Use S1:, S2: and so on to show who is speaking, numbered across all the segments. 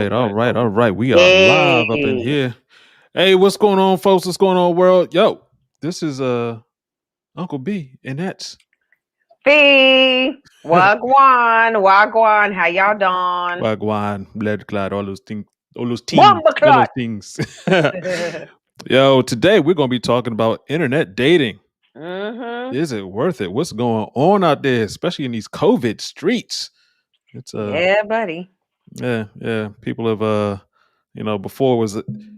S1: right, all right, all right. We are live up in
S2: Hey,
S1: here. Hey, what's going on, folks? What's going on, world? Yo, this is Uncle B, and that's
S2: Fee, Wagwan, Wagwan, how y'all doing?
S1: Wagwan, Blood Clot,
S2: Bomba
S1: all those
S2: clot.
S1: things. Yo, today we're gonna be talking about internet dating.
S2: Mm-hmm.
S1: Is it worth it? What's going on out there, especially in these COVID streets? It's
S2: Yeah, buddy.
S1: yeah. People have before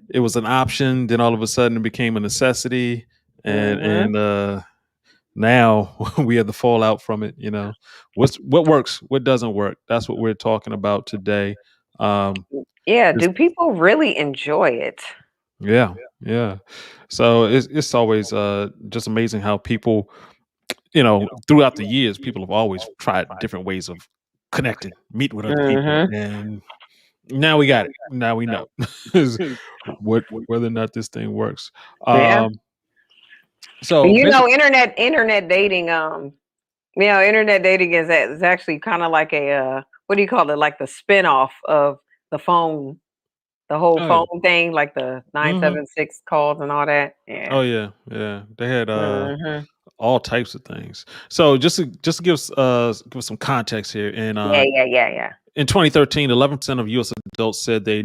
S1: it was an option, then all of a sudden it became a necessity, and
S2: Mm-hmm.
S1: now we have the fallout from it. What works, what doesn't work. That's what we're talking about today. Um,
S2: Yeah,
S1: it's,
S2: do people really enjoy it?
S1: yeah, yeah. So it's always just amazing how people, throughout the years, people have always tried different ways of connecting, meet with other people,
S2: Mm-hmm.
S1: and now we got it. Now we know what whether or not this thing works.
S2: Yeah.
S1: Um, so
S2: You know,
S1: basically,
S2: internet dating is actually kind of like a what do you call it? Like the spin-off of the phone, the whole
S1: oh yeah,
S2: phone thing, like the
S1: hmm
S2: 976 calls and all that. Yeah.
S1: oh yeah, yeah. They had
S2: Mm-hmm.
S1: all types of things. So just to give us some context here,
S2: Yeah, yeah, yeah, yeah.
S1: in 2013, 11% of U.S. adults said they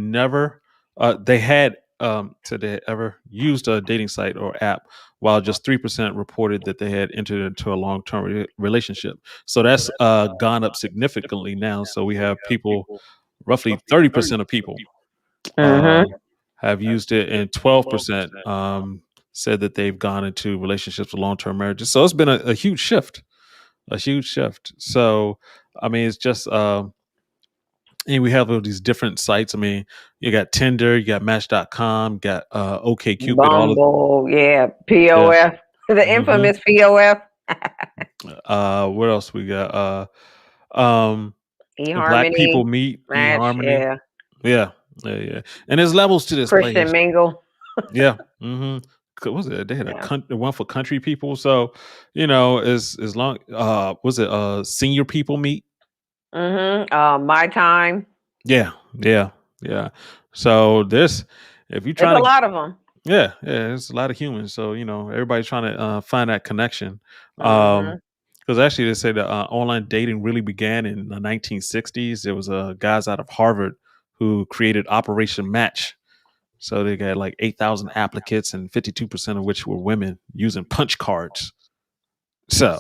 S1: had ever used a dating site or app, while just 3% reported that they had entered into a long-term relationship. So that's gone up significantly now. So we have people, roughly 30% of people uh,
S2: Mm-hmm.
S1: have used it, and 12% said that they've gone into relationships with long-term marriages. So it's been a huge shift, a huge shift. So I mean, it's just and we have all these different sites. I mean, you got Tinder, you got Match.com, got OK Cupid, all of
S2: Bumble, yeah,
S1: yeah.
S2: POF, the
S1: hmm
S2: infamous POF,
S1: What else we got? Um, Black People
S2: eHarmony,
S1: Meet,
S2: Match,
S1: eHarmony.
S2: yeah,
S1: Yeah, yeah, yeah. And there's levels to this
S2: Christian
S1: place.
S2: Mingle,
S1: Yeah. What was it? They had
S2: yeah,
S1: one for country people. So, as long was it senior people meet?
S2: My Time.
S1: Yeah, yeah, yeah. So this, if you're
S2: There's
S1: trying
S2: a
S1: to,
S2: lot of them.
S1: yeah, it's a lot of humans. So everybody's trying to find that connection.
S2: Mm-hmm.
S1: Because actually, they say that online dating really began in the 1960s. There was guys out of Harvard who created Operation Match. So they got like 8,000 applicants, and 52% of which were women using punch cards. So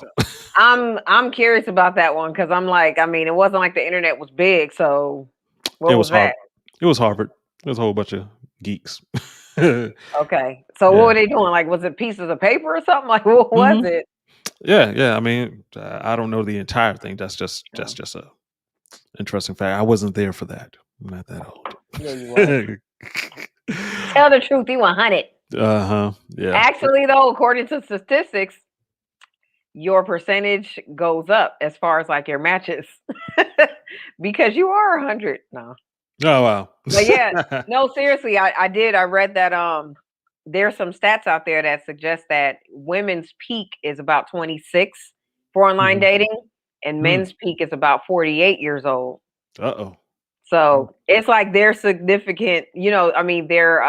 S2: I'm curious about that one because I'm like, I mean, it wasn't like the internet was big, so
S1: it
S2: what
S1: was
S2: was that?
S1: Harvard. It was Harvard. It was a whole bunch of geeks. Yeah.
S2: Okay, so what were they doing? Like, was it pieces of paper or something? Like, what was
S1: hmm
S2: it?
S1: Yeah. I mean, I don't know the entire thing. That's
S2: Oh,
S1: just a interesting fact. I wasn't there for that. I'm not that old.
S2: yeah, you was. Tell the truth, you 100.
S1: Uh-huh. Yeah.
S2: Actually, though, according to statistics, your percentage goes up as far as like your matches because you are 100. No,
S1: Oh wow.
S2: but yeah, no, seriously, I read that there's some stats out there that suggest that women's peak is about 26 for online
S1: Mhm.
S2: dating, and
S1: Mm.
S2: men's peak is about 48 years old.
S1: Uh-oh. Mm.
S2: So it's like they're significant, I mean, they're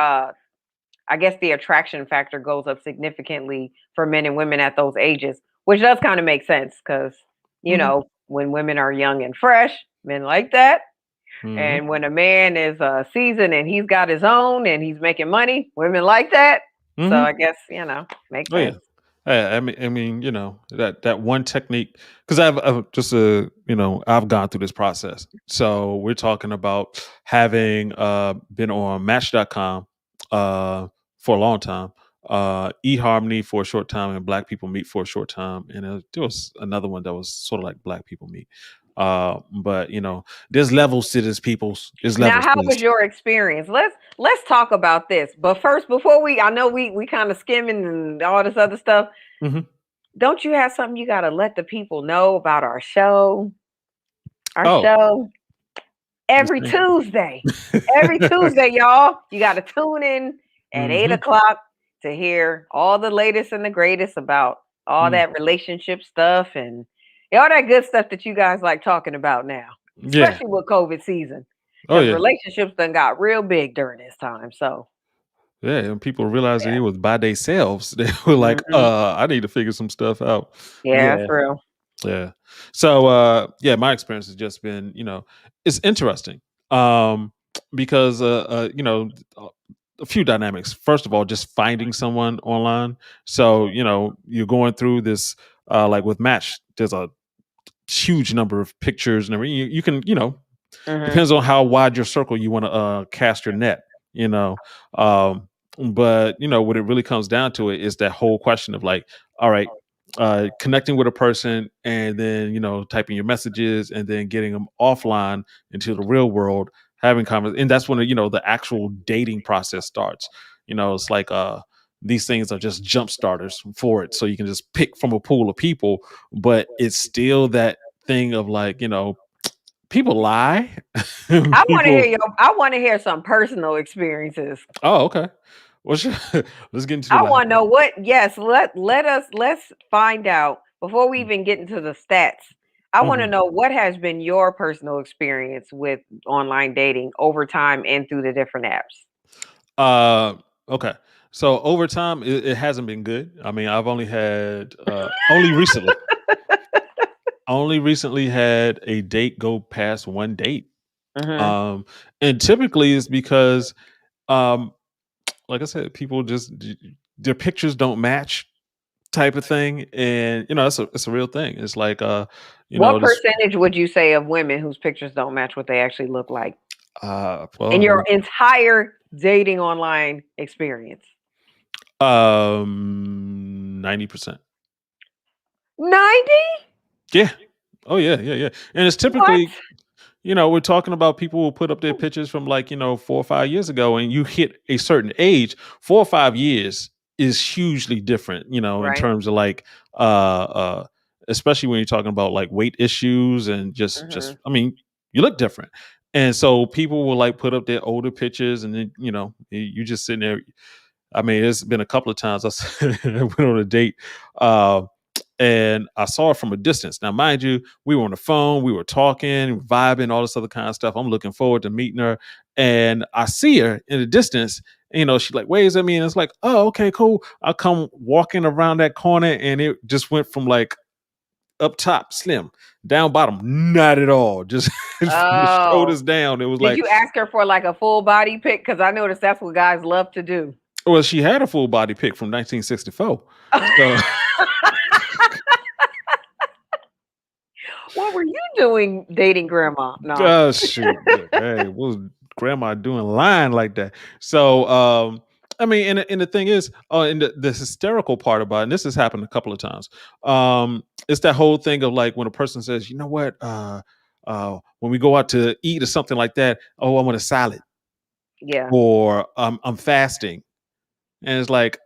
S2: I guess the attraction factor goes up significantly for men and women at those ages, which does kind of make sense because,
S1: Mhm.
S2: when women are young and fresh, men like that.
S1: Mhm.
S2: And when a man is seasoned and he's got his own and he's making money, women like that. So
S1: Mhm.
S2: I guess, makes
S1: Oh yeah.
S2: sense.
S1: I mean, that one technique, because I've just I've gone through this process. So we're talking about having been on Match.com for a long time, eHarmony for a short time, and Black People Meet for a short time, and there was another one that was sort of like Black People Meet. But there's levels to this, people's. There's
S2: Now,
S1: levels
S2: how
S1: to this.
S2: was your experience? Let's talk about this. But first, before I know we kind of skimming and all this other stuff.
S1: hmm
S2: Don't you have something you got to let the people know about our show? Our
S1: Oh,
S2: show
S1: this
S2: every
S1: thing.
S2: Tuesday. Every Tuesday, y'all. You got to tune in at eight
S1: hmm
S2: o'clock to hear all the latest and the greatest about all that relationship stuff and all that good stuff that you guys like talking about now,
S1: Yeah.
S2: especially with COVID season.
S1: Oh
S2: because
S1: yeah.
S2: relationships done got real big during this time. So,
S1: Yeah, and people realized that
S2: yeah.
S1: it was by themselves. They were like,
S2: Hmm.
S1: I need to figure some stuff out."
S2: Yeah,
S1: Yeah.
S2: that's real.
S1: Yeah. So yeah, my experience has just been, it's interesting. Um because uh, a few dynamics. First of all, just finding someone online. So, you're going through this like with Match, there's a huge number of pictures and everything. You can,
S2: Hmm.
S1: depends on how wide your circle you want to cast your net, you know. Um, but what it really comes down to it is that whole question of like, all right, connecting with a person and then typing your messages and then getting them offline into the real world, having conversations, and that's when the actual dating process starts. It's like these things are just jump starters for it, so you can just pick from a pool of people, but it's still that thing of like people lie. People.
S2: I want to hear some personal experiences.
S1: Oh, okay. Well, sure. Let's get into the
S2: I
S1: lie.
S2: want to know what. Yes, let's find out before we even get into the stats. I want to
S1: Mhm.
S2: know what has been your personal experience with online dating over time and through the different apps.
S1: Uh, okay. So over time, it hasn't been good. I mean, I've only had only recently had a date go past one date.
S2: Hmm.
S1: Um, and typically it's because, um, like I said, people just their pictures don't match, type of thing, and it's a real thing. It's like
S2: What
S1: this.
S2: percentage would you say of women whose pictures don't match what they actually look like
S1: Well,
S2: in your entire dating online experience?
S1: 90%.
S2: 90?
S1: Yeah. Oh yeah, yeah, yeah. And it's
S2: What?
S1: typically, we're talking about people who put up their pictures from like, 4 or 5 years ago, and you hit a certain age, 4 or 5 years is hugely different, in
S2: Right.
S1: terms of like, especially when you're talking about like weight issues and
S2: Hmm.
S1: I mean, you look different. And so people will like put up their older pictures, and then, you just sitting there. I mean, it's been a couple of times I went on a date, uh, and I saw her from a distance. Now, mind you, we were on the phone, we were talking, vibing, all this other kind of stuff. I'm looking forward to meeting her, and I see her in the distance. And, she like waves at me, and it's like, oh, okay, cool. I come walking around that corner, and it just went from like up top, slim, down bottom, not at all. Just from the
S2: Oh.
S1: shoulders down. It was
S2: Did
S1: like,
S2: you ask her for like a full body pic? Because I noticed that's what guys love to do.
S1: well, she had a full body pic from 1964. So
S2: What were you doing dating grandma? No.
S1: Shoot. Hey, what was grandma doing lying like that? So, I mean, and the thing is, and the hysterical part about it, and this has happened a couple of times. It's that whole thing of like when a person says, you know what, when we go out to eat or something like that, oh, I want a salad,
S2: Yeah.
S1: or I'm fasting, and it's like,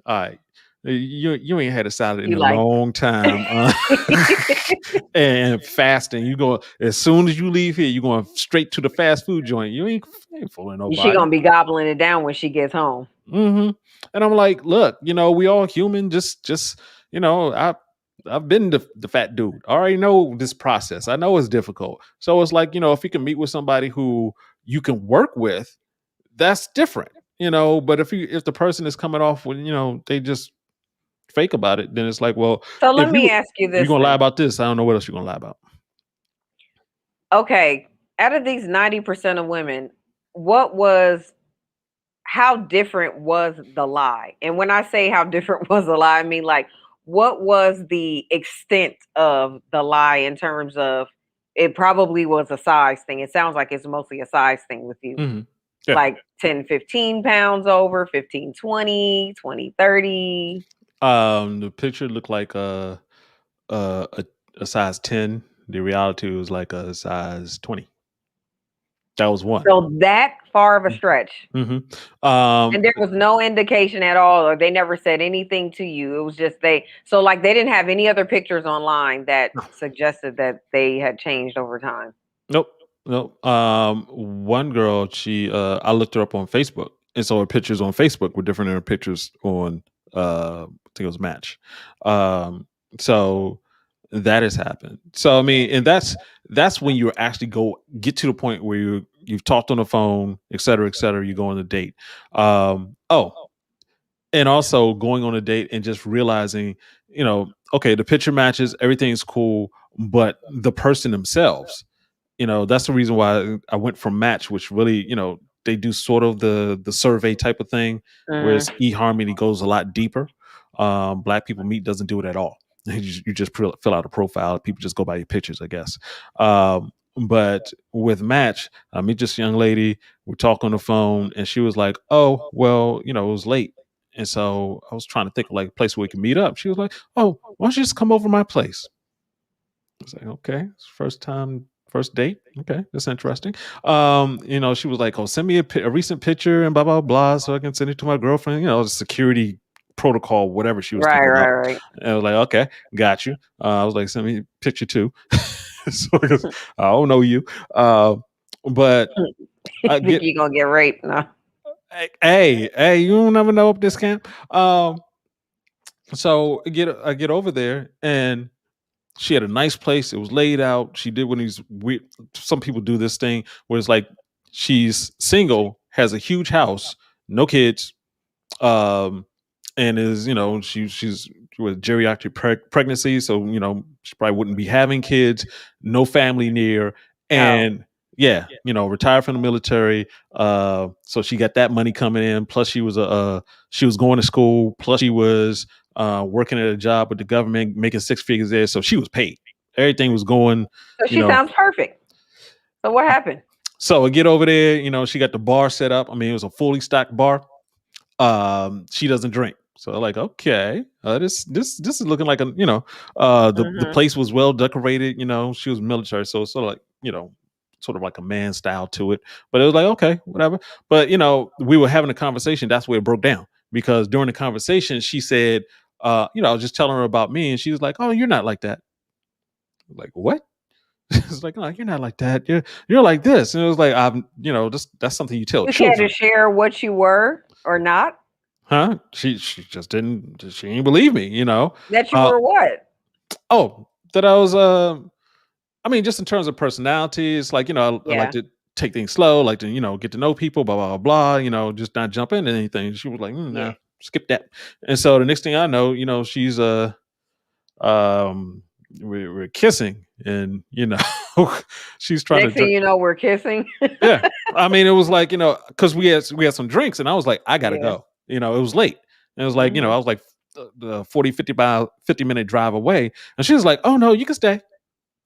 S1: all right, you ain't had a salad in
S2: You
S1: a
S2: like
S1: long time, and fasting. You go as soon as you leave here, you're going straight to the fast food joint. You ain't fooling
S2: she
S1: nobody.
S2: gonna be gobbling it down when she gets home.
S1: Hmm. And I'm like, look, we all human. Just I've been the fat dude. I already know this process. I know it's difficult. So it's like, if you can meet with somebody who you can work with, that's different. But if the person is coming off with, they just fake about it, then it's like, well,
S2: So
S1: if
S2: let me ask you
S1: you're
S2: this
S1: gonna lie
S2: then.
S1: about this, I don't know what else you're gonna lie about.
S2: Okay, out of these 90% of women, what was how different was the lie? And when I say how different was the lie, I mean like what was the extent of the lie in terms of it probably was a size thing. It sounds like it's mostly a size thing with you.
S1: Hmm. Yeah.
S2: Like 10, 15 pounds over, 15, 20, 20, 30.
S1: The picture looked like a, a, a size 10. The reality was like a size 20. That was one.
S2: So that far of a stretch.
S1: Mm-hmm.
S2: And there was no indication at all, or they never said anything to you. It was just so like they didn't have any other pictures online that suggested that they had changed over time.
S1: Nope. Nope. One girl, I looked her up on Facebook, and so her pictures on Facebook were different than her pictures on, I think it was Match. Um, so that has happened. So I mean, and that's when you actually get to the point where you've talked on the phone, et cetera, et cetera. You go on a date. Oh, and also going on a date and just realizing, okay, the picture matches, everything's cool, but the person themselves, that's the reason why I went from Match, which really, they do sort of the survey type of thing,
S2: Mhm.
S1: whereas eHarmony goes a lot deeper. Black People Meet doesn't do it at all. You just fill out a profile. People just go by your pictures, I guess. But with Match, I meet this young lady. We talk on the phone, and she was like, "Oh, well, it was late." And so I was trying to think of like a place where we could meet up. She was like, "Oh, why don't you just come over to my place?" I was like, okay, it's first time, first date. Okay, that's interesting. She was like, oh, send me a recent picture and blah blah blah, so I can send it to my girlfriend. The security protocol, whatever she was
S2: Right,
S1: thinking
S2: right,
S1: up.
S2: right.
S1: And I was like, okay, got you. I was like, send me a picture too, so because I don't know you. But I
S2: Think
S1: get,
S2: you gonna get raped? No.
S1: hey, you don't never know up this camp. So I get over there and she had a nice place. It was laid out. She did one of these weird. Some people do this thing where it's like she's single, has a huge house, no kids, um, and is she's with geriatric pregnancy, so she probably wouldn't be having kids, no family near,
S2: Oh.
S1: and yeah, retired from the military. So she got that money coming in. Plus, she was going to school. Plus, she was working at a job with the government, making six figures there. So she was paid. Everything was going,
S2: So
S1: you
S2: she
S1: know.
S2: sounds perfect. So what happened?
S1: So I get over there. She got the bar set up. I mean, it was a fully stocked bar. She doesn't drink, so like, okay, this is looking like the
S2: Mhm.
S1: place was well decorated. She was military, so it's sort of like, sort of like a man style to it, but it was like, okay, whatever. But we were having a conversation. That's where it broke down, because during the conversation she said, I was just telling her about me, and she was like, oh, you're not like that. Like, what? It's like, oh, you're not like that, you're like this. And it was like, that's something you tell
S2: You care to
S1: children.
S2: share what you were or not?
S1: Huh? She just didn't. She didn't believe me.
S2: That you
S1: Uh
S2: were what?
S1: oh, that I was. I mean, just in terms of personality, it's like, I like
S2: Yeah.
S1: to take things slow, like to get to know people, blah blah blah. Just not jump into anything. She was like,
S2: Yeah.
S1: nah, skip that. And so the next thing I know, she's um we're kissing, and she's trying to
S2: Next thing
S1: jerk.
S2: you know, we're kissing.
S1: Yeah. I mean, it was like, because we had some drinks, and I was like, I gotta
S2: Yeah.
S1: go. It was late. And it was like,
S2: Mhm.
S1: I was like the 40, 50-minute drive away. And she was like, oh no, you can stay. I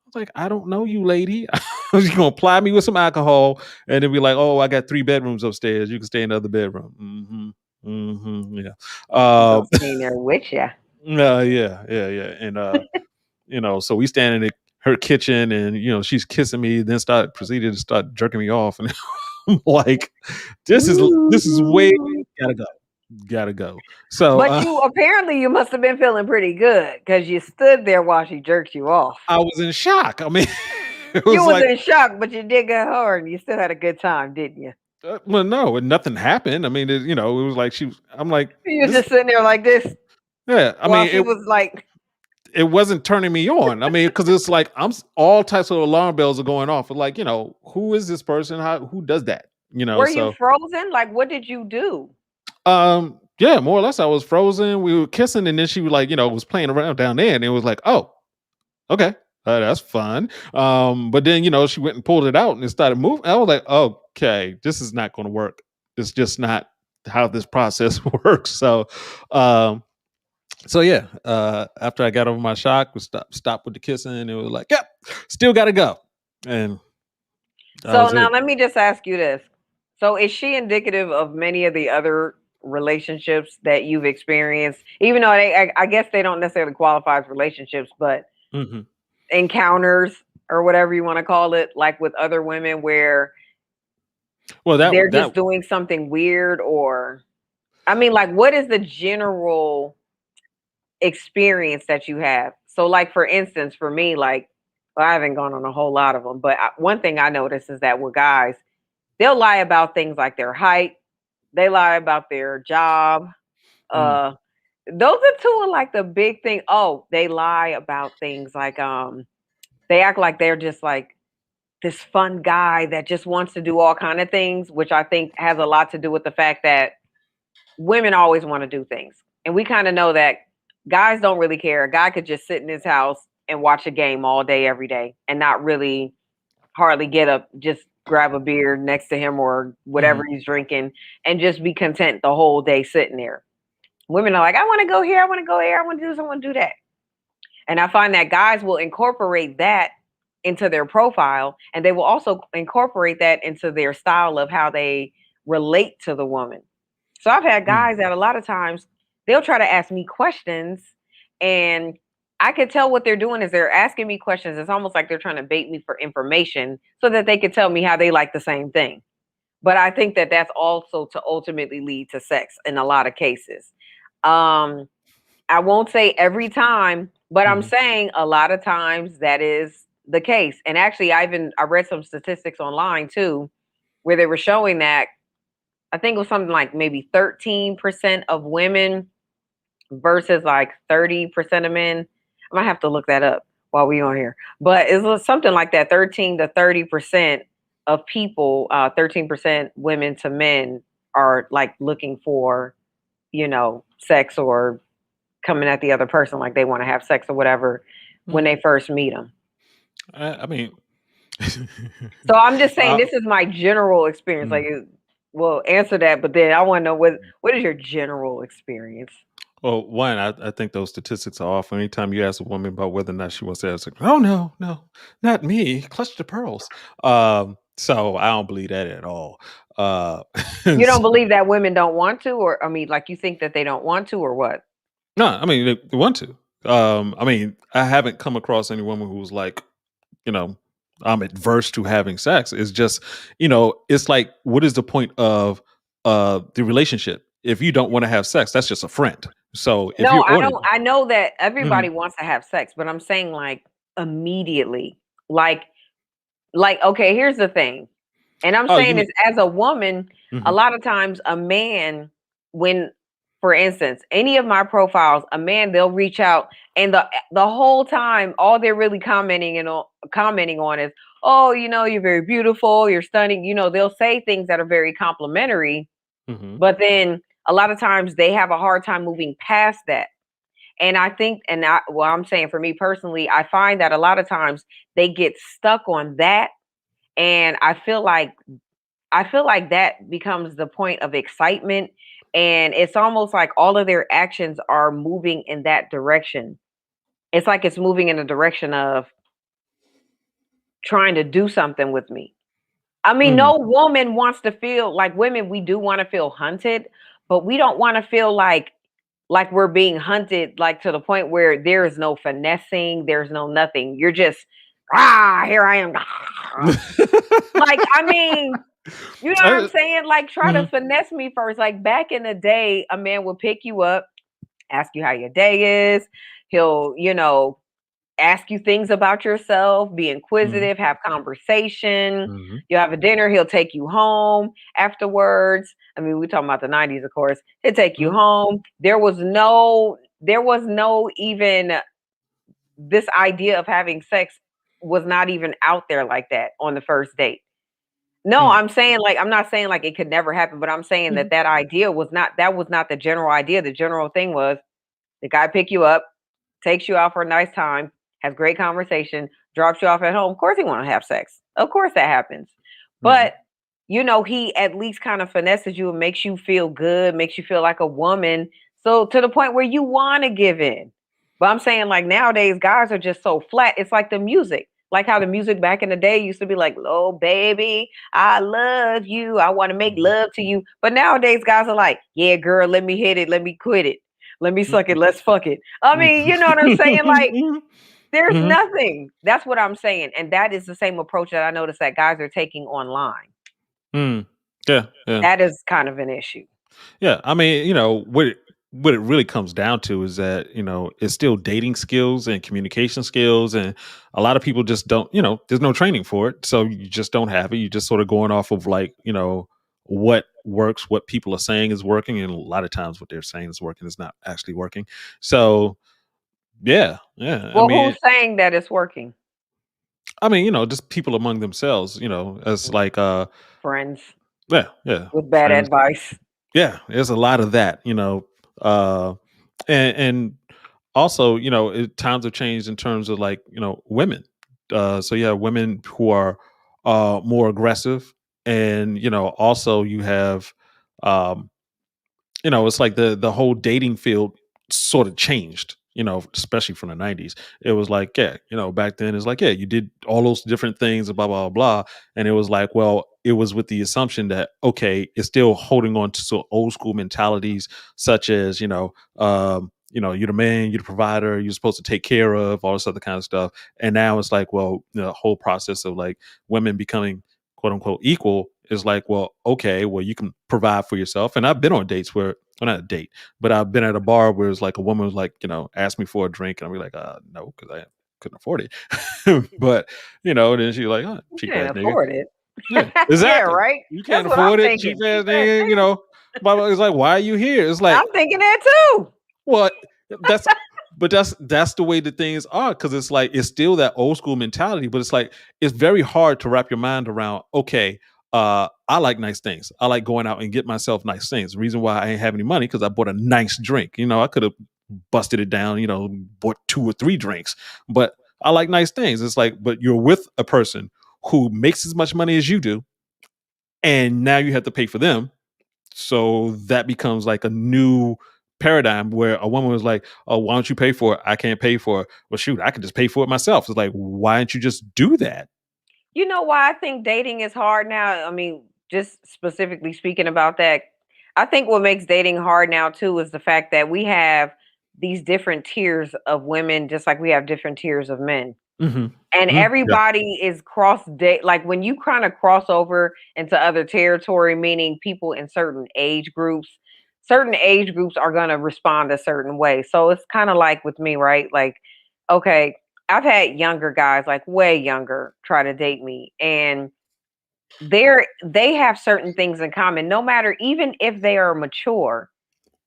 S1: was like, I don't know you, lady. You gonna apply me with some alcohol and then be like, oh, I got 3 bedrooms upstairs. You can stay in the other bedroom. Yeah.
S2: You
S1: Uh,
S2: gonna stay in there with ya.
S1: yeah. And so we stand in her kitchen, and she's kissing me, then proceeded to start jerking me off. And I'm like, this is way,
S2: Ooh.
S1: gotta go. Gotta go. So
S2: But you apparently you must have been feeling pretty good because you stood there while she jerked you off.
S1: I was in shock. I mean, it
S2: You
S1: was
S2: was
S1: like,
S2: in shock, but you did go hard and you still had a good time, didn't you?
S1: well, no, and nothing happened. I mean, it was like I'm like,
S2: You was
S1: this,
S2: just sitting there like this
S1: yeah. I
S2: while
S1: mean,
S2: she was like,
S1: it wasn't turning me on. I mean, because it's like all types of alarm bells are going off. Like, who is this person? Who does that?
S2: were you
S1: So
S2: frozen? Like, what did you do?
S1: yeah, more or less, I was frozen. We were kissing, and then she was like, was playing around down there, and it was like, oh, okay, that's fun. But then she went and pulled it out, and it started moving. I was like, okay, this is not going to work. It's just not how this process works. Um, so yeah, after I got over my shock, we stopped with the kissing, and it was like, yep, still got to go, and that
S2: So
S1: was
S2: now
S1: it.
S2: let me just ask you this. So is she indicative of many of the other relationships that you've experienced? Even though I guess they don't necessarily qualify as relationships, but
S1: Hmm.
S2: encounters or whatever you want to call it, like with other women where
S1: Well,
S2: they're
S1: that
S2: just doing something weird or I mean, like what is the general experience that you have? So like for instance, for me, like well, I haven't gone on a whole lot of them, but one thing I notice is that with guys, they'll lie about things like their height, they lie about their job.
S1: mm,
S2: Uh those are two of like the big thing. Oh, they lie about things like they act like they're just like this fun guy that just wants to do all kind of things, which I think has a lot to do with the fact that women always want to do things. And we kind of know that guys don't really care. A guy could just sit in his house and watch a game all day, every day, and not really hardly get up, just grab a beer next to him or whatever
S1: Mhm.
S2: he's drinking and just be content the whole day sitting there. Women are like, I want to go here, I want to go here, I want to do this, I want to do that. And I find that guys will incorporate that into their profile, and they will also incorporate that into their style of how they relate to the woman. So I've had
S1: Mm.
S2: guys that a lot of times they'll try to ask me questions, and I could tell what they're doing is they're asking me questions. It's almost like they're trying to bait me for information so that they could tell me how they like the same thing. But I think that that's also to ultimately lead to sex in a lot of cases. Um, I won't say every time, but I'm
S1: Mhm.
S2: saying a lot of times that is the case. And actually, I read some statistics online too, where they were showing that I think it was something like maybe 13% of women versus like 30% of men. I might have to look that up while we on here, but it was something like that: 13 to 30% of people, 13% women to men are like looking for, sex or coming at the other person like they want to have sex or whatever when
S1: Mm.
S2: they first meet them.
S1: I mean,
S2: So I'm just saying
S1: uh,
S2: this is my general experience. Like,
S1: mm.
S2: well, answer that, but then I want to know what is your general experience?
S1: Well, one, I think those statistics are off. Anytime you ask a woman about whether or not she wants to have sex, oh no, no, not me. Clutch the pearls. So I don't believe that at all. Uh,
S2: You don't
S1: so-
S2: believe that women don't want to, or I mean, like you think that they don't want to, or what?
S1: no, I mean they want to. I mean, I haven't come across any woman who's like, you know, I'm adverse to having sex. It's just, it's like, what is the point of the relationship if you don't want to have sex? That's just a friend. So if
S2: No,
S1: you're
S2: I
S1: on it,
S2: don't. I know that
S1: mhm.
S2: everybody wants to have sex, but I'm saying like immediately, like like okay. Here's the thing. And I'm
S1: Oh, you
S2: saying
S1: mean?
S2: this as a woman, a
S1: Mhm.
S2: lot of times a man, when, for instance, any of my profiles, a man, they'll reach out and the whole time, all they're really commenting on is, oh, you're very beautiful, you're stunning. They'll say things that are very complimentary,
S1: Mhm.
S2: but then a lot of times they have a hard time moving past that. And I think, well, I'm saying for me personally, I find that a lot of times they get stuck on that. And I feel like that becomes the point of excitement, and it's almost like all of their actions are moving in that direction. It's like it's moving in the direction of trying to do something with me. I mean,
S1: Mhm.
S2: no woman wants to feel like women, we do want to feel hunted, but we don't want to feel like we're being hunted like to the point where there is no finessing, there's no nothing. You're just here I am. Like, I mean, you know what I'm
S1: Uh,
S2: saying? Like, try to
S1: mhm.
S2: finesse me first. Like, back in the day, a man would pick you up, ask you how your day is. He'll, ask you things about yourself, be
S1: Mhm.
S2: inquisitive, have conversation.
S1: Mhm.
S2: You'll have a dinner. He'll take you home afterwards. I mean, we're talking about the 90s, of course. He'll take you
S1: Mhm.
S2: home. There was no even this idea of having sex was not even out there like that on the first date. No,
S1: Mm.
S2: I'm not saying like it could never happen, but I'm saying that
S1: Mhm.
S2: that idea was not the general idea. The general thing was the guy pick you up, takes you out for a nice time, has great conversation, drops you off at home. Of course he want to have sex. Of course that happens.
S1: Mhm.
S2: But he at least kind of finesses you and makes you feel good, makes you feel like a woman. So to the point where you want to give in. But I'm saying like nowadays guys are just so flat. It's like the music. Like how the music back in the day used to be like, "Oh baby, I love you. I want to make
S1: Mhm.
S2: love to you." But nowadays guys are like, "Yeah, girl, let me hit it. Let me quit it. Let me suck it.
S1: Mhm.
S2: Let's fuck it." I mean, you know what I'm saying? Like
S1: Mhm.
S2: there's
S1: Mhm.
S2: nothing. That's what I'm saying. And that is the same approach that I noticed that guys are taking online.
S1: Mm. Yeah, yeah.
S2: That is kind of an issue.
S1: Yeah, I mean, what it really comes down to is that, it's still dating skills and communication skills, and a lot of people just don't, there's no training for it. So you just don't have it. You're just sort of going off of like, what works, what people are saying is working, and a lot of times what they're saying is working is not actually working. So, yeah, yeah. I
S2: Well,
S1: mean,
S2: who's saying that it's working?
S1: I mean, just people among themselves, as
S2: Mm,
S1: like
S2: friends
S1: yeah, yeah,
S2: with bad
S1: friends.
S2: advice.
S1: Yeah, there's a lot of that, uh and also, times have changed in terms of like, women. So you have women who are more aggressive, and also you have um it's like the whole dating field sort of changed, especially from the 90s. It was like, yeah, back then it's like, yeah, you did all those different things, blah, blah, blah. And it was like, well, it was with the assumption that, okay, it's still holding on to old school mentalities, such as, you're the man, you're the provider, you're supposed to take care of all this other kind of stuff. And now it's like, well, the whole process of like women becoming quote unquote equal is like, well, okay, well, you can provide for yourself. And I've been on dates where, well, not a date, but I've been at a bar where it's like a woman was like, asked me for a drink, and I'll be like, no, because I couldn't afford it. But then she's like, oh,
S2: You
S1: cheap
S2: can't
S1: ass nigga.
S2: afford it.
S1: Yeah,
S2: Yeah,
S1: exactly.
S2: right.
S1: You can't
S2: That's what I'm
S1: afford it, cheap
S2: thinking.
S1: ass
S2: Cheap ass
S1: nigga.
S2: nigga.
S1: Blah, blah. It's like, why are you here? It's like,
S2: I'm thinking that too.
S1: well, that's but that's the way the things are, because it's like it's still that old school mentality, but it's like it's very hard to wrap your mind around. Okay, I like nice things. I like going out and get myself nice things. The reason why I ain't have any money because I bought a nice drink. I could have busted it down. Bought two or three drinks, but I like nice things. It's like, but you're with a person who makes as much money as you do, and now you have to pay for them, so that becomes like a new paradigm where a woman was like, "Oh, why don't you pay for it? I can't pay for it." Well, shoot, I could just pay for it myself. It's like, why don't you just do that?
S2: You know why I think dating is hard now? I mean, just specifically speaking about that, I think what makes dating hard now too is the fact that we have these different tiers of women, just like we have different tiers of men.
S1: Hmm.
S2: And
S1: Yeah.
S2: everybody is cross date, like when you kind of cross over into other territory, meaning people in certain age groups are going to respond a certain way. So it's kind of like with me, right? Like, okay, I've had younger guys, like way younger, try to date me, and they have certain things in common. No matter, even if they are mature,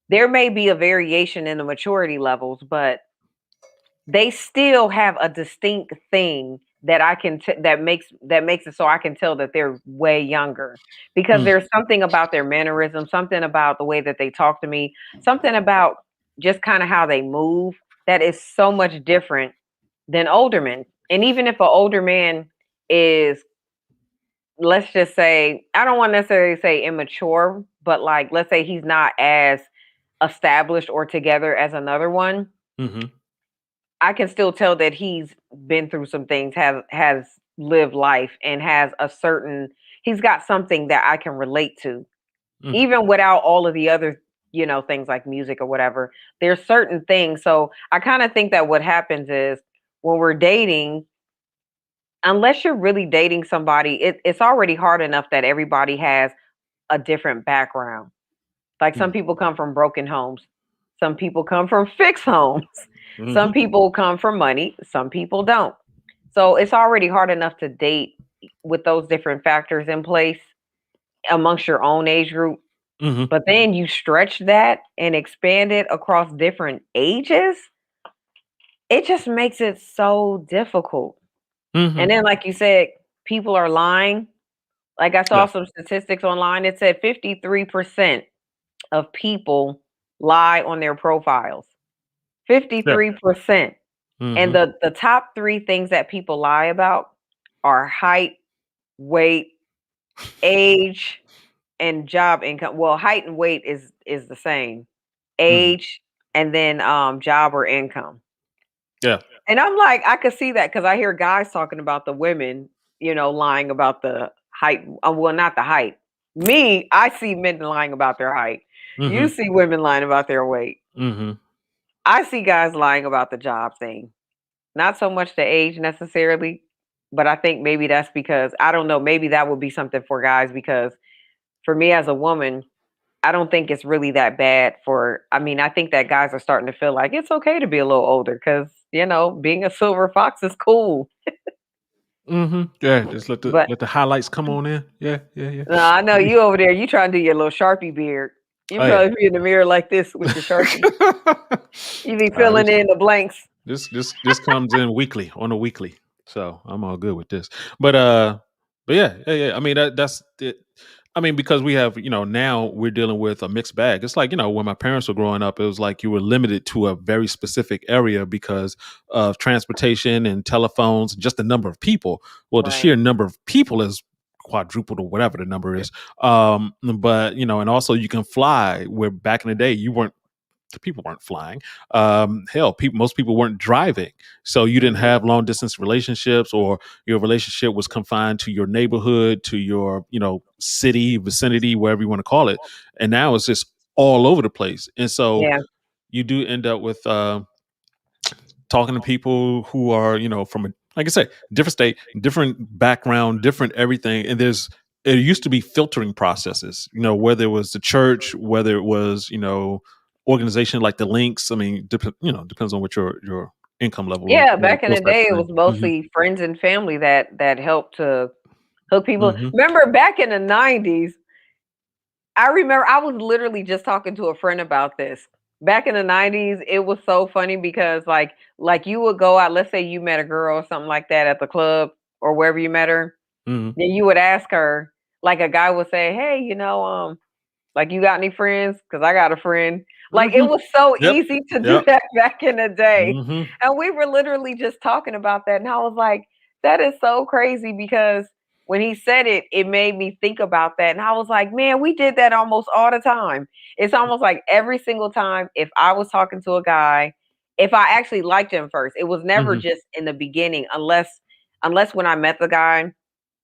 S2: there may be a variation in the maturity levels, but they still have a distinct thing that that makes it so I can tell that they're way younger, because
S1: Mm,
S2: there's something about their mannerism, something about the way that they talk to me, something about just kind of how they move that is so much different than older men. And even if an older man is, let's just say, I don't want to necessarily say immature, but like let's say he's not as established or together as another one,
S1: mhm,
S2: I can still tell that he's been through some things, has lived life, and has a certain, he's got something that I can relate to,
S1: mhm,
S2: even without all of the other, things like music or whatever. There's certain things. So I kind of think that what happens is when we're dating, unless you're really dating somebody, it's already hard enough that everybody has a different background. Like some
S1: mm,
S2: people come from broken homes. Some people come from fixed homes. Some
S1: mhm,
S2: people come from money. Some people don't. So it's already hard enough to date with those different factors in place amongst your own age group.
S1: mhm,
S2: But then you stretch that and expand it across different ages. It just makes it so difficult. And
S1: mhm.
S2: then, like you said, people are lying. Like I saw
S1: Yeah,
S2: some statistics online. It said 53% of people lie on their profiles.
S1: yeah.
S2: 53%. And
S1: Mhm,
S2: the top 3 things that people lie about are height, weight, age, and job income. Well, height and weight is the same.
S1: mhm.
S2: Age, and then job or income.
S1: Yeah.
S2: And I'm like, I could see that because I hear guys talking about the women, lying about the height. Well, not the height. Me, I see men lying about their height. You
S1: Mhm,
S2: see women lying about their weight.
S1: mhm,
S2: I see guys lying about the job thing. Not so much the age necessarily, but I think maybe that's because I don't know, maybe that would be something for guys, because for me as a woman, I don't think it's really that bad for, I mean, I think that guys are starting to feel like it's okay to be a little older because, being a silver fox is cool.
S1: mhm. Yeah, just let the
S2: But
S1: let the highlights come on in. Yeah, yeah,
S2: no, I know
S1: yeah.
S2: you over there, you trying to do your little Sharpie beard. You
S1: Oh, yeah.
S2: probably be in the mirror like this with your Sharpie. You be
S1: Nah,
S2: filling in the blanks.
S1: this comes in weekly, on a weekly. So I'm all good with this. But but yeah, yeah, yeah. I mean that's it. I mean, because we have, now we're dealing with a mixed bag. It's like, when my parents were growing up, it was like you were limited to a very specific area because of transportation and telephones, just the number of people. Well, the
S2: Right.
S1: sheer number of people is quadrupled or whatever the number is. But and also you can fly where back in the day you weren't the people weren't flying. Hell, most people weren't driving, so you didn't
S2: Mhm.
S1: have long distance relationships, or your relationship was confined to your neighborhood, to your city, vicinity, whatever you want to call it. And now it's just all over the place, and so
S2: Yeah.
S1: you do end up with talking to people who are from a, like I say, different state, different background, different everything. And it used to be filtering processes, whether it was the church, whether it was organization like the links. I mean, depends on what your income level,
S2: Yeah, back in
S1: those
S2: the
S1: types
S2: day, it
S1: of
S2: was
S1: things.
S2: mostly friends and family that helped to hook people.
S1: Hmm.
S2: Remember back in the 90s, I remember I was literally just talking to a friend about this. Back in the 90s, it was so funny because like you would go out, let's say you met a girl or something like that at the club or wherever you met her,
S1: Hmm.
S2: then you would ask her, like a guy would say, "Hey, like, you got any friends? Because I got a friend." Like, it
S1: Hmm.
S2: was so
S1: Yep.
S2: easy to do
S1: Yep.
S2: that back in the day,
S1: Hmm.
S2: and we were literally just talking about that, and I was like, "That is so crazy," because when he said it, it made me think about that, and I was like, "Man, we did that almost all the time." It's almost like every single time if I was talking to a guy, if I actually liked him first, it was never
S1: Hmm.
S2: just in the beginning unless when I met the guy,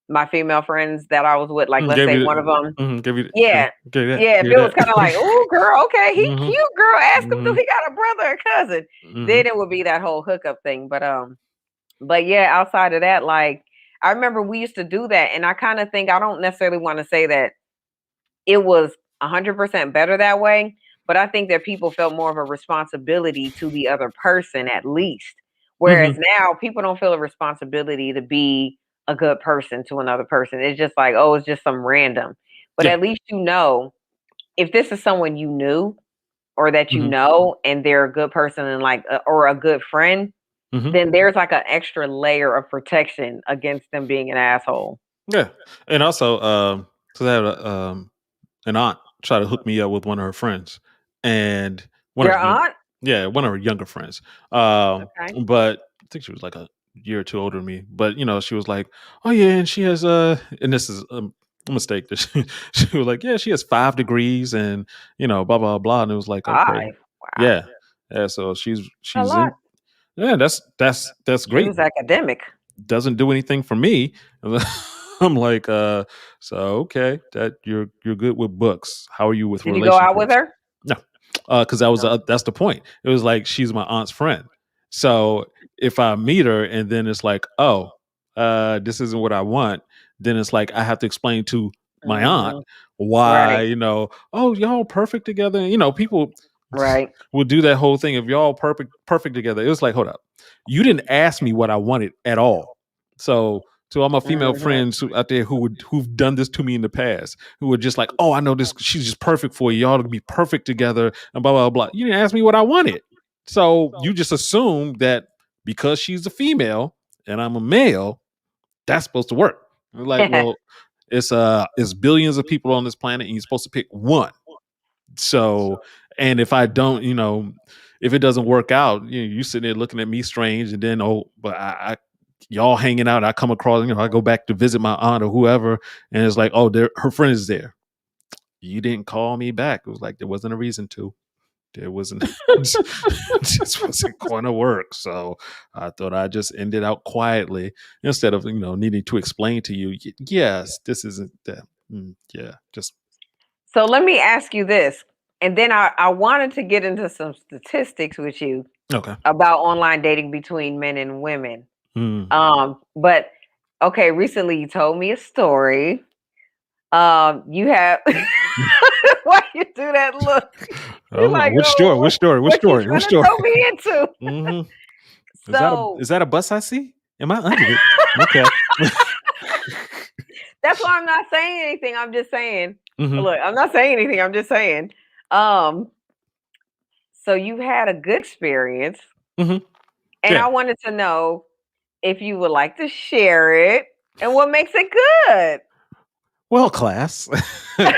S2: my female friends that I was with, like, let's
S1: Gave
S2: say
S1: you,
S2: one of them.
S1: gave you,
S2: Yeah.
S1: gave that,
S2: Yeah, if
S1: gave
S2: it was
S1: that.
S2: kinda like, "Ooh, girl, okay, he
S1: Hmm.
S2: cute, girl, ask him, do
S1: Hmm.
S2: he got a brother or cousin?"
S1: Hmm.
S2: Then it would be that whole hookup thing, but yeah, outside of that, like, I remember we used to do that, and I kinda think I don't necessarily wanna say that it was 100% better that way, but I think that people felt more of a responsibility to the other person at least. Whereas
S1: Hmm.
S2: now people don't feel a responsibility to be a good person to another person. It's just like, oh, it's just some random. But
S1: Yeah.
S2: at least if this is someone you knew or that you
S1: Hmm.
S2: know and they're a good person and like or a good friend,
S1: Hmm.
S2: then there's like an extra layer of protection against them being an asshole.
S1: Yeah. And also, because I had an aunt try to hook me up with one of her friends, and one of
S2: Your
S1: her young,
S2: aunt?
S1: yeah, one of her younger friends. Um,
S2: Okay.
S1: but I think she was like a year or two older than me. But she was like, "Oh yeah," and she has and this is a mistake. That she was like, "Yeah, she has 5 degrees," and blah blah blah. And it was like, okay,
S2: 5. Wow.
S1: yeah, yeah. So
S2: A
S1: she's
S2: lot.
S1: in. Yeah, that's
S2: She
S1: great.
S2: was academic.
S1: Doesn't do anything for me. I'm like, so okay, that you're good with books. How are you with
S2: Did you go out with
S1: relationships?
S2: her?
S1: No, because
S2: No.
S1: that's the point. It was like she's my aunt's friend. So if I meet her and then it's like, oh, this isn't what I want, then it's like I have to explain to my aunt
S2: Mhm.
S1: why,
S2: Right.
S1: oh, y'all perfect together. People
S2: Right.
S1: will do that whole thing. If y'all perfect together, it was like, hold up, you didn't ask me what I wanted at all. So to all my female
S2: Mhm.
S1: friends out there who've done this to me in the past, who were just like, oh, I know this, she's just perfect for you. Y'all to be perfect together and blah blah blah. You didn't ask me what I wanted, so you just assume that because she's a female and I'm a male, that's supposed to work. We're like, well, it's billions of people on this planet, and you're supposed to pick one. So, and if I don't, if it doesn't work out, you sitting there looking at me strange, and then but I y'all hanging out. I come across, I go back to visit my aunt or whoever, and it's like, oh, her friend is there. You didn't call me back. It was like there wasn't a reason to. There wasn't. Just wasn't going to work. So I thought I'd just end it out quietly instead of needing to explain to you. Yes, this isn't that. Yeah, just
S2: So let me ask you this, and then I wanted to get into some statistics with you
S1: okay.
S2: about online dating between men and women.
S1: Mm.
S2: But okay, recently you told me a story. You have why you do that look? You're
S1: Oh,
S2: like,
S1: which
S2: oh,
S1: story? Which story? Which
S2: what you
S1: story? Which
S2: trying to
S1: story?
S2: throw me into?
S1: Hmm.
S2: So
S1: Is that a bus I see? Am I under it? Okay.
S2: that's why I'm not saying anything. I'm just saying.
S1: Hmm.
S2: Look, I'm not saying anything. I'm just saying. Um, so you've had a good experience,
S1: Hmm.
S2: and
S1: Yeah.
S2: I wanted to know if you would like to share it and what makes it good.
S1: Well, class. Uh,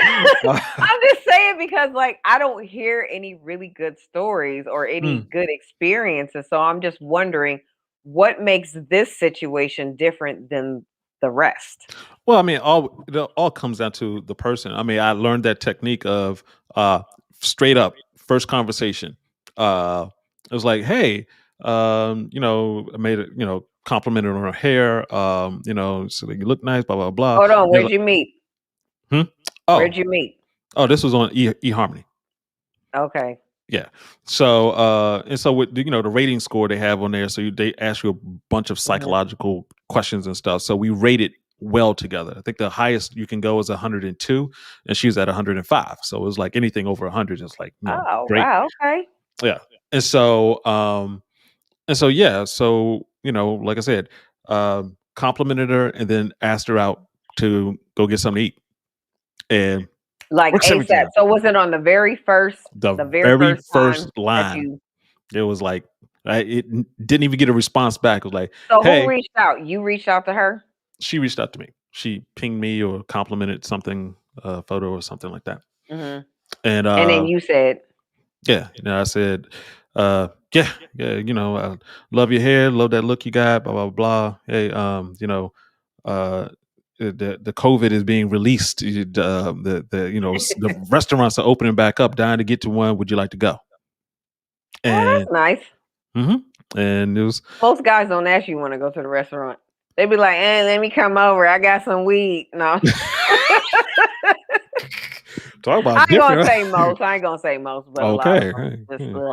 S2: I'm just saying because like I don't hear any really good stories or any
S1: mm.
S2: good experiences. So I'm just wondering what makes this situation different than the rest.
S1: Well, I mean, it all comes down to the person. I mean, I learned that technique of uh, straight up first conversation. It was like, hey, I made it, complimented on her hair. So like, you look nice, blah blah blah.
S2: Hold on,
S1: They're
S2: where'd
S1: like,
S2: you meet?
S1: hmm?
S2: Where'd
S1: Oh,
S2: you meet?
S1: oh, this was on eHarmony.
S2: Okay.
S1: Yeah. So and so with the rating score they have on there, so they ask you a bunch of
S2: Hmm.
S1: psychological questions and stuff. So we rated well together. I think the highest you can go is 102, and she was at 105. So it was like anything over 100 is like
S2: Oh
S1: great.
S2: wow. Okay.
S1: Yeah. And so yeah. So like I said, complimented her and then asked her out to go get something to eat, and
S2: Like
S1: works everything
S2: ASAP.
S1: out.
S2: So was it on the very first,
S1: The
S2: the very
S1: very
S2: first
S1: first
S2: time that
S1: line.
S2: you?
S1: It was like didn't even get a response back. It was like,
S2: So who
S1: "Hey,"
S2: reached out? You reached out to her.
S1: she reached out to me. She pinged me or complimented something, a photo or something like that.
S2: Hmm.
S1: And
S2: And then you said,
S1: yeah, I said, yeah, yeah, I love your hair, love that look you got, blah blah blah. Hey, uh, the COVID is being released. The restaurants are opening back up. Dying to get to one. Would you like to go?
S2: "Oh,
S1: And
S2: that's nice."
S1: mhm, and it was
S2: Most guys don't ask you want to go to the restaurant. They be like, let me come over. I got some weed." No,
S1: talk
S2: I
S1: about
S2: ain't gonna
S1: different.
S2: say most. I ain't gonna say most, but a lot of
S1: Okay.
S2: them
S1: Hey,
S2: just.
S1: yeah.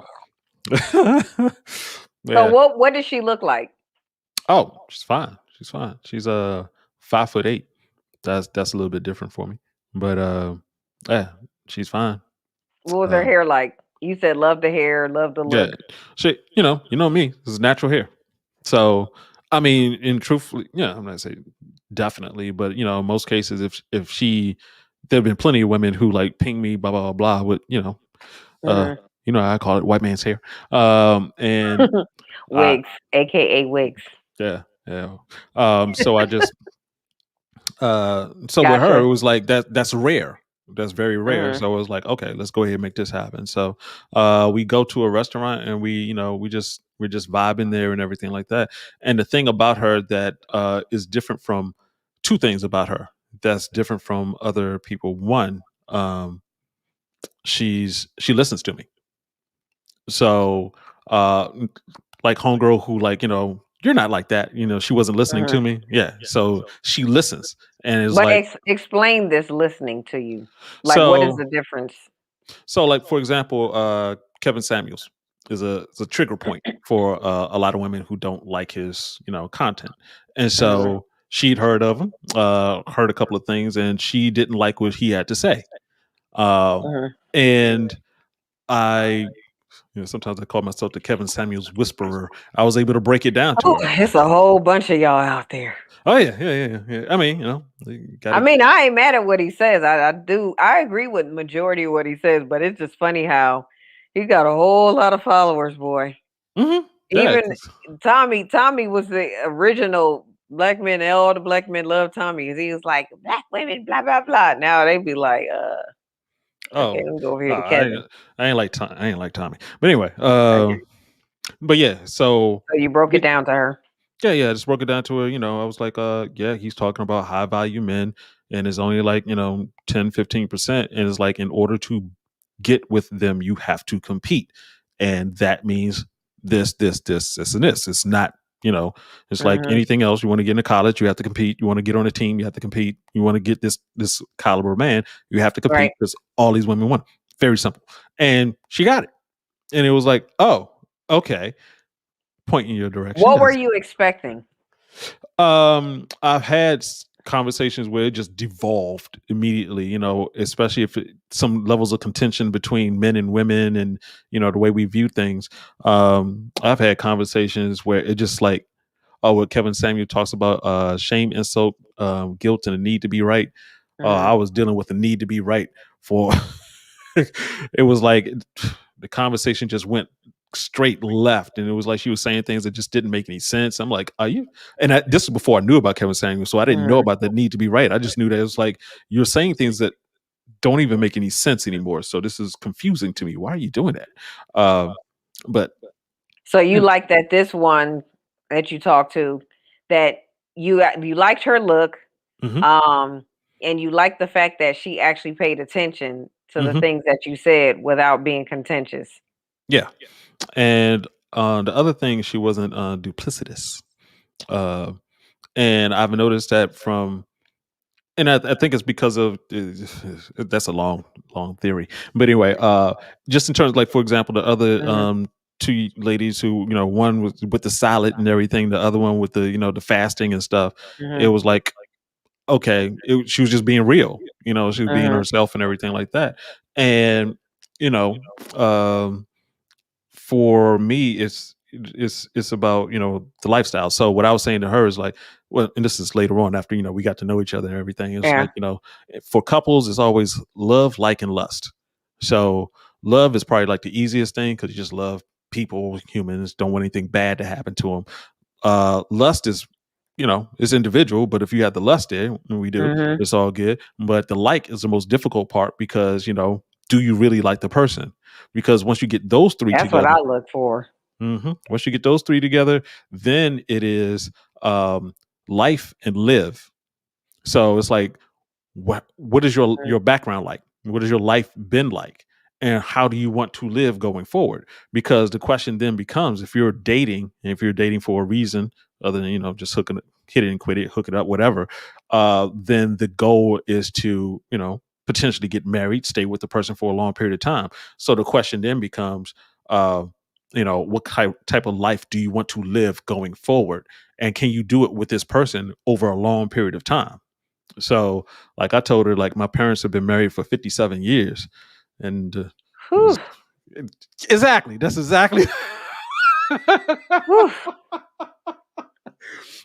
S2: Ugh. So
S1: Yeah.
S2: what does she look like?
S1: Oh, she's fine. She's fine. She's 5'8". That's a little bit different for me. But yeah, she's fine.
S2: What was her
S1: Uh,
S2: hair like? You said love the hair, love the
S1: yeah.
S2: look.
S1: She, me. This is natural hair. So I mean, in truthfully, I'm not saying definitely, but in most cases, if she, there have been plenty of women who like ping me, blah blah blah, with uh,
S2: Hmm.
S1: I call it white man's hair. And I,
S2: Wigs, aka wigs.
S1: yeah, yeah. So I just so with her it
S2: Gotcha.
S1: was like that's rare. That's very rare.
S2: Hmm.
S1: So it was like, okay, let's go ahead and make this happen. So we go to a restaurant and we're just vibing there and everything like that. And the thing about her that is different from two things about her that's different from other people. One, she listens to me. So uh like homegirl who like, you're not like that. She wasn't listening
S2: Hmm.
S1: to me. Yeah. So she listens and it's
S2: But
S1: like
S2: explain this listening to you. Like, what is
S1: so
S2: the difference?
S1: like for example, Kevin Samuels is a trigger point for a lot of women who don't like his, content. And
S2: Hmm.
S1: so she'd heard of him, heard a couple of things, and she didn't like what he had to say. Um,
S2: Hmm.
S1: and I sometimes I call myself the Kevin Samuels whisperer. I was able to break it down to
S2: Oh,
S1: her.
S2: it's a whole bunch of y'all out there.
S1: Oh yeah, yeah, yeah, yeah. I mean, you
S2: I
S1: gotta.
S2: mean, I ain't mad at what he says. I do. I agree with majority of what he says, but it's just funny how he's got a whole lot of followers, boy.
S1: Mhm. Yeah,
S2: Even Tommy was the original black men. All the black men love Tommy. 'Cause he was like black women, blah blah blah. Now they be like, okay,
S1: oh,
S2: let me go over
S1: no,
S2: here to Kevin.
S1: I ain't like Tommy. But anyway,
S2: Okay.
S1: but yeah, so
S2: So you broke it
S1: we,
S2: down to her.
S1: yeah, yeah, I just broke it down to her. I was like, yeah, he's talking about high value men, and it's only like 10-15%, and it's like in order to get with them, you have to compete, and that means this, and this. It's not. It's like
S2: Hmm.
S1: anything else. You want to get into college, you have to compete. You want to get on a team, you have to compete. You want to get this caliber man, you have to
S2: Right.
S1: compete because all these women want. Very simple. And she got it. And it was like, oh, okay. Point in your direction.
S2: What were
S1: Yes.
S2: you expecting?
S1: I've had conversations where it just devolved immediately, especially if some levels of contention between men and women and, the way we view things. I've had conversations where it just like, oh, what Kevin Samuel talks about, shame, insult, guilt, and the need to be right. I
S2: Hmm.
S1: was dealing with the need to be right for, it was like the conversation just went straight left, and it was like she was saying things that just didn't make any sense. I'm like, are you? And this is before I knew about Kevin Samuel, so I didn't know
S2: Mhm.
S1: about the need to be right. I just knew that it was like you're saying things that don't even make any sense anymore. So this is confusing to me. Why are you doing that? Uh, but
S2: So you
S1: yeah.
S2: like that this one that you talked to, that you liked her look,
S1: Hmm.
S2: um, and you liked the fact that she actually paid attention to the
S1: Hmm.
S2: things that you said without being contentious.
S1: Yeah. And the other thing, she wasn't duplicitous. Uh, and I've noticed that from, and I think it's because of that's a long theory. But anyway, just in terms of, like, for example, the other
S2: Mhm,
S1: two ladies who, one was with the salad and everything, the other one with the, the fasting and stuff. It
S2: mhm,
S1: was like, okay, she was just being real. She was being
S2: mhm.
S1: herself and everything like that. And you know, um, for me, it's about, the lifestyle. So what I was saying to her is like, well, and this is later on after, we got to know each other and everything. It's
S2: Yeah.
S1: like, for couples, it's always love, like, and lust. So love is probably like the easiest thing because you just love people, humans, don't want anything bad to happen to them. Lust is, it's individual, but if you have the lust there, and we do,
S2: Mhm.
S1: it's all good. But the like is the most difficult part because, do you really like the person? Because once you get those three
S2: That's what
S1: together,
S2: I look for.
S1: once you get those three together, then it is um, life and live. So it's like, what is
S2: Mm.
S1: your background like? What has your life been like? And how do you want to live going forward? Because the question then becomes, if you're dating, and if you're dating for a reason other than, just hooking it, hit it and quit it, hook it up, whatever, then the goal is to, potentially get married, stay with the person for a long period of time. So the question then becomes, uh, what type of life do you want to live going forward? And can you do it with this person over a long period of time? So, like, I told her, like, my parents have been married for 57 years, and it
S2: Whew,
S1: was exactly. That's exactly.
S2: whew.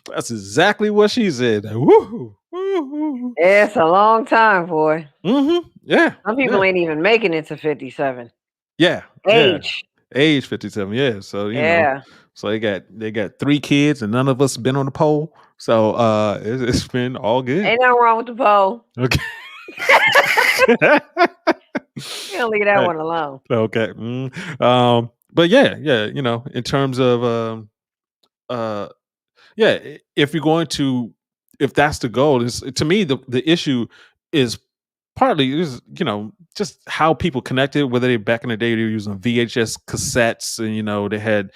S1: That's exactly what she said. Woo, woo,
S2: It's a long time, boy.
S1: yeah,
S2: Some
S1: yeah,
S2: people ain't even making it to 57.
S1: yeah, yeah.
S2: Age.
S1: Age 57. Yeah. So
S2: Yeah.
S1: so they got three kids, and none of us been on the pole. So it's been all good.
S2: Ain't nothing wrong with the pole.
S1: Okay.
S2: You gonna leave that
S1: Right.
S2: one alone.
S1: Okay. But yeah, yeah, in terms of uh yeah, if you're going to, if that's the goal, is to me the issue is partly is, just how people connected, whether they back in the day they were using VHS cassettes, and they had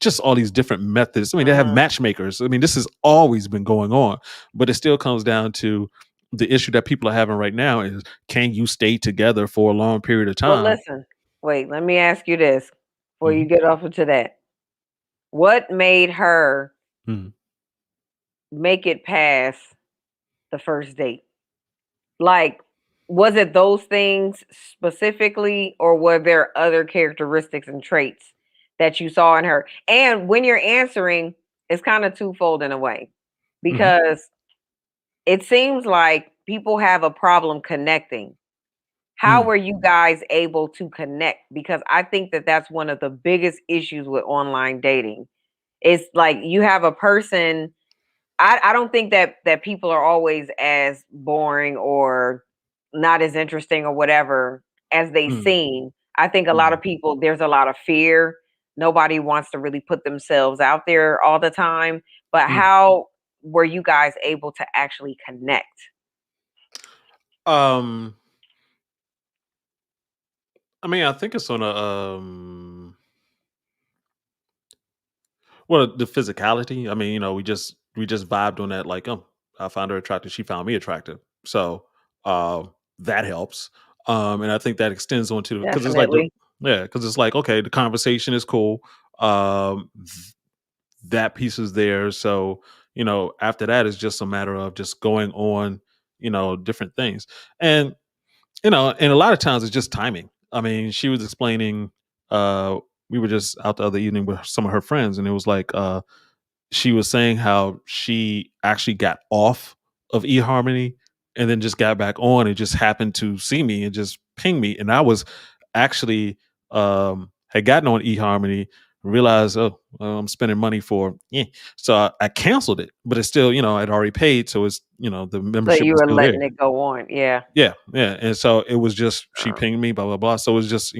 S1: just all these different methods. I mean, they have
S2: Mhm.
S1: matchmakers. I mean, this has always been going on, but it still comes down to the issue that people are having right now is, can you stay together for a long period of
S2: Well,
S1: time?
S2: listen. Wait, let me ask you this before you
S1: Mhm,
S2: get off into that. What made her
S1: mhm,
S2: make it past the first date? Like, was it those things specifically, or were there other characteristics and traits that you saw in her? And when you're answering, it's kind of twofold in a way,
S1: mhm,
S2: because it seems like people have a problem connecting. How
S1: mm,
S2: were you guys able to connect? Because I think that that's one of the biggest issues with online dating. It's like you have a person. I don't think that people are always as boring or not as interesting or whatever as they
S1: mm,
S2: seem. I think a lot
S1: mhm,
S2: of people, there's a lot of fear. Nobody wants to really put themselves out there all the time. But
S1: mm.
S2: how were you guys able to actually connect?
S1: Um, I mean, I think it's on a well, the physicality. I mean, we just vibed on that. Like, I found her attractive. She found me attractive. So uh, that helps. And I think that extends on to, because it's like
S2: Definitely.
S1: yeah, because it's like, okay, the conversation is cool. That piece is there. So after that, it's just a matter of just going on, different things, and and a lot of times it's just timing. I mean, she was explaining. Uh, we were just out the other evening with some of her friends, and it was like, she was saying how she actually got off of eHarmony and then just got back on and just happened to see me and just ping me. And I was actually had gotten on eHarmony, realized, oh, well, I'm spending money for, so I canceled it, but it's still, I'd already paid, so it's, the
S2: So
S1: membership
S2: you
S1: was
S2: were
S1: still there.
S2: letting it go on. Yeah.
S1: Yeah, yeah, and so it was just she
S2: Um,
S1: pinged me, blah blah blah. So it was just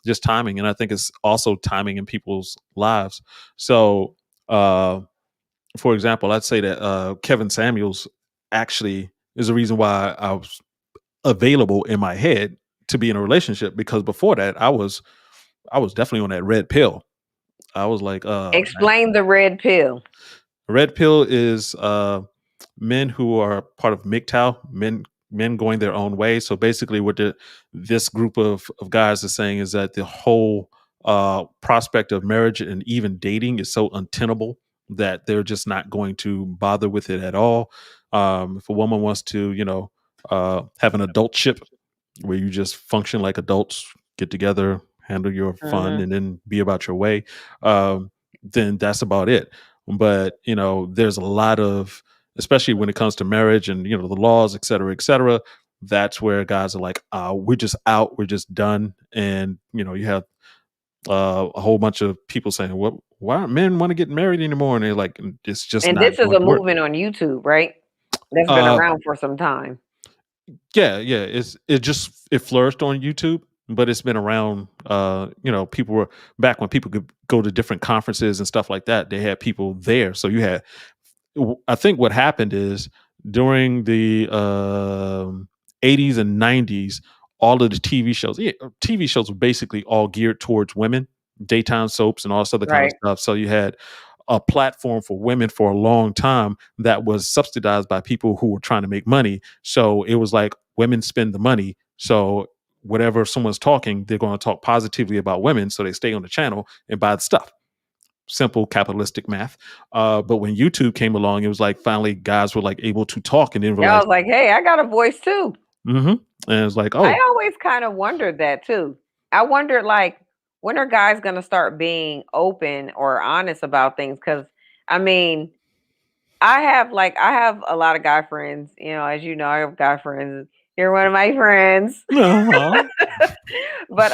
S1: just timing, and I think it's also timing in people's lives. So, for example, I'd say that Kevin Samuels actually is the reason why I was available in my head to be in a relationship, because before that I was definitely on that red pill. I was like,
S2: Explain the red pill.
S1: red pill is men who are part of MGTOW, men going their own way. So basically, what this group of guys is saying is that the whole prospect of marriage and even dating is so untenable that they're just not going to bother with it at all. If a woman wants to, have an adultship where you just function like adults, get together, handle your fun,
S2: Mhm.
S1: and then be about your way, then that's about it. But there's a lot of, especially when it comes to marriage and the laws, et cetera, et cetera. That's where guys are like, we're just out, we're just done, and you have a whole bunch of people saying, "What? Why aren't men want to get married anymore?" And they're like, "It's just
S2: And
S1: not
S2: this is
S1: going
S2: a
S1: to work."
S2: movement on YouTube, right? That's been
S1: Uh,
S2: around for some time.
S1: Yeah, yeah. It flourished on YouTube, but it's been around. People were back when people could go to different conferences and stuff like that. They had people there, so you had. I think what happened is during the 80s and 90s, all of the TV shows were basically all geared towards women, daytime soaps and all this other kind of
S2: Right.
S1: stuff. So you had a platform for women for a long time that was subsidized by people who were trying to make money. So it was like women spend the money. So whatever someone's talking, they're going to talk positively about women. So they stay on the channel and buy the stuff. Simple capitalistic math. But when YouTube came along, it was like finally guys were like able to talk and then
S2: Yeah, I
S1: realize,
S2: was like, hey, I got a voice too.
S1: mm-hmm. And it's like,
S2: I
S1: oh,
S2: always kind of wondered that too. I wondered like when are guys gonna start being open or honest about things? Because I mean, I have a lot of guy friends. As you know, I have guy friends. You're one of my friends.
S1: uh-huh.
S2: But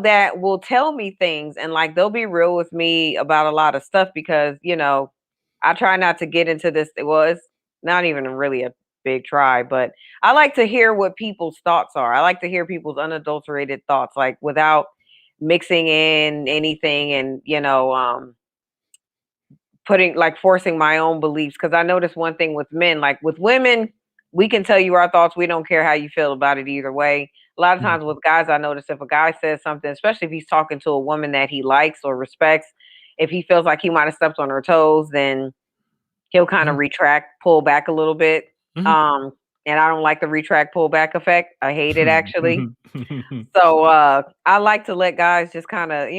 S2: that will tell me things and like they'll be real with me about a lot of stuff because I try not to get into this. Well, it's not even really a big try, but I like to hear what people's thoughts are. I like to hear people's unadulterated thoughts, like without mixing in anything and putting like forcing my own beliefs. Because I notice one thing with men, like with women, we can tell you our thoughts. We don't care how you feel about it either way. A lot of times with guys, I notice if a guy says something, especially if he's talking to a woman that he likes or respects, if he feels like he might have stepped on her toes, then he'll kind of
S1: Mhm,
S2: retract, pull back a little bit.
S1: mhm,
S2: Um, and I don't like the retract, pull back effect. I hate it actually.
S1: mhm, mhm,
S2: So I like to let guys just kind of,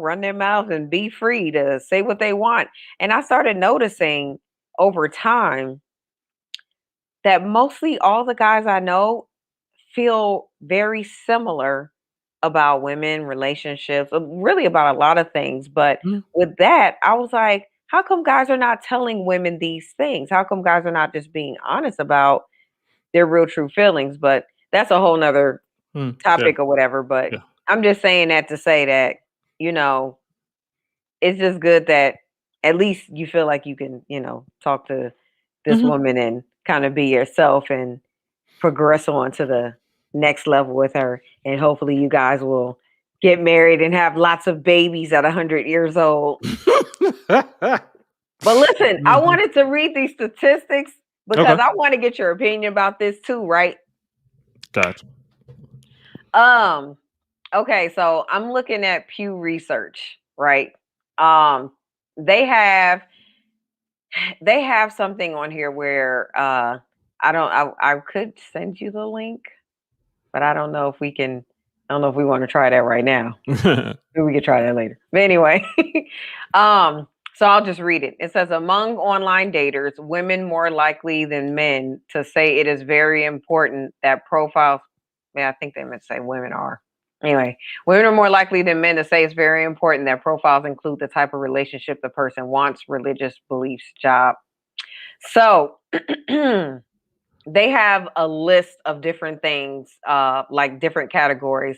S2: run their mouths and be free to say what they want. And I started noticing over time that mostly all the guys I know feel very similar about women, relationships, really about a lot of things. But
S1: mhm,
S2: with that, I was like, how come guys are not telling women these things? How come guys are not just being honest about their real true feelings? But that's a whole nother
S1: yeah,
S2: topic or whatever. But
S1: yeah.
S2: I'm just saying that to say that, you know, it's just good that at least you feel like you can, talk to this
S1: Mhm.
S2: woman and kind of be yourself and progress on to the next level with her. And hopefully you guys will get married and have lots of babies at 100 years old. But listen, I
S1: Mhm.
S2: wanted to read these statistics because
S1: Okay,
S2: I want to get your opinion about this too, right?
S1: gotcha.
S2: Um, okay, so I'm looking at Pew Research, right? Um, they have they have something on here where I could send you the link, but I don't know if we can I don't know if we want to try that right now. Maybe we could try that later. But anyway, um, so I'll just read it. It says among online daters, women more likely than men to say it is very important that profiles. Yeah, I think they meant to say women are. Anyway, women are more likely than men to say it's very important that profiles include the type of relationship the person wants, religious beliefs, job. So they have a list of different things, like different categories.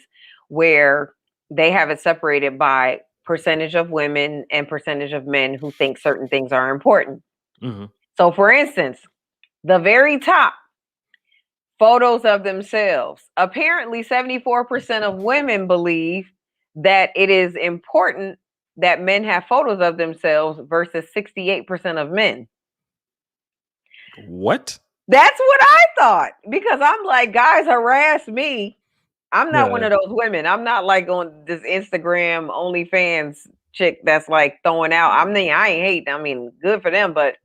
S2: where they have it separated by percentage of women and percentage of men who think certain things are important.
S1: Mhm.
S2: So, for instance, the very top, photos of themselves. Apparently, 74% of women believe that it is important that men have photos of themselves versus 68% of men.
S1: What?
S2: That's what I thought because I'm like, guys harass me. I'm not one
S1: Yeah.
S2: of those women. I'm not like on this Instagram OnlyFans chick that's like throwing out. I ain't hate. I mean, good for them, but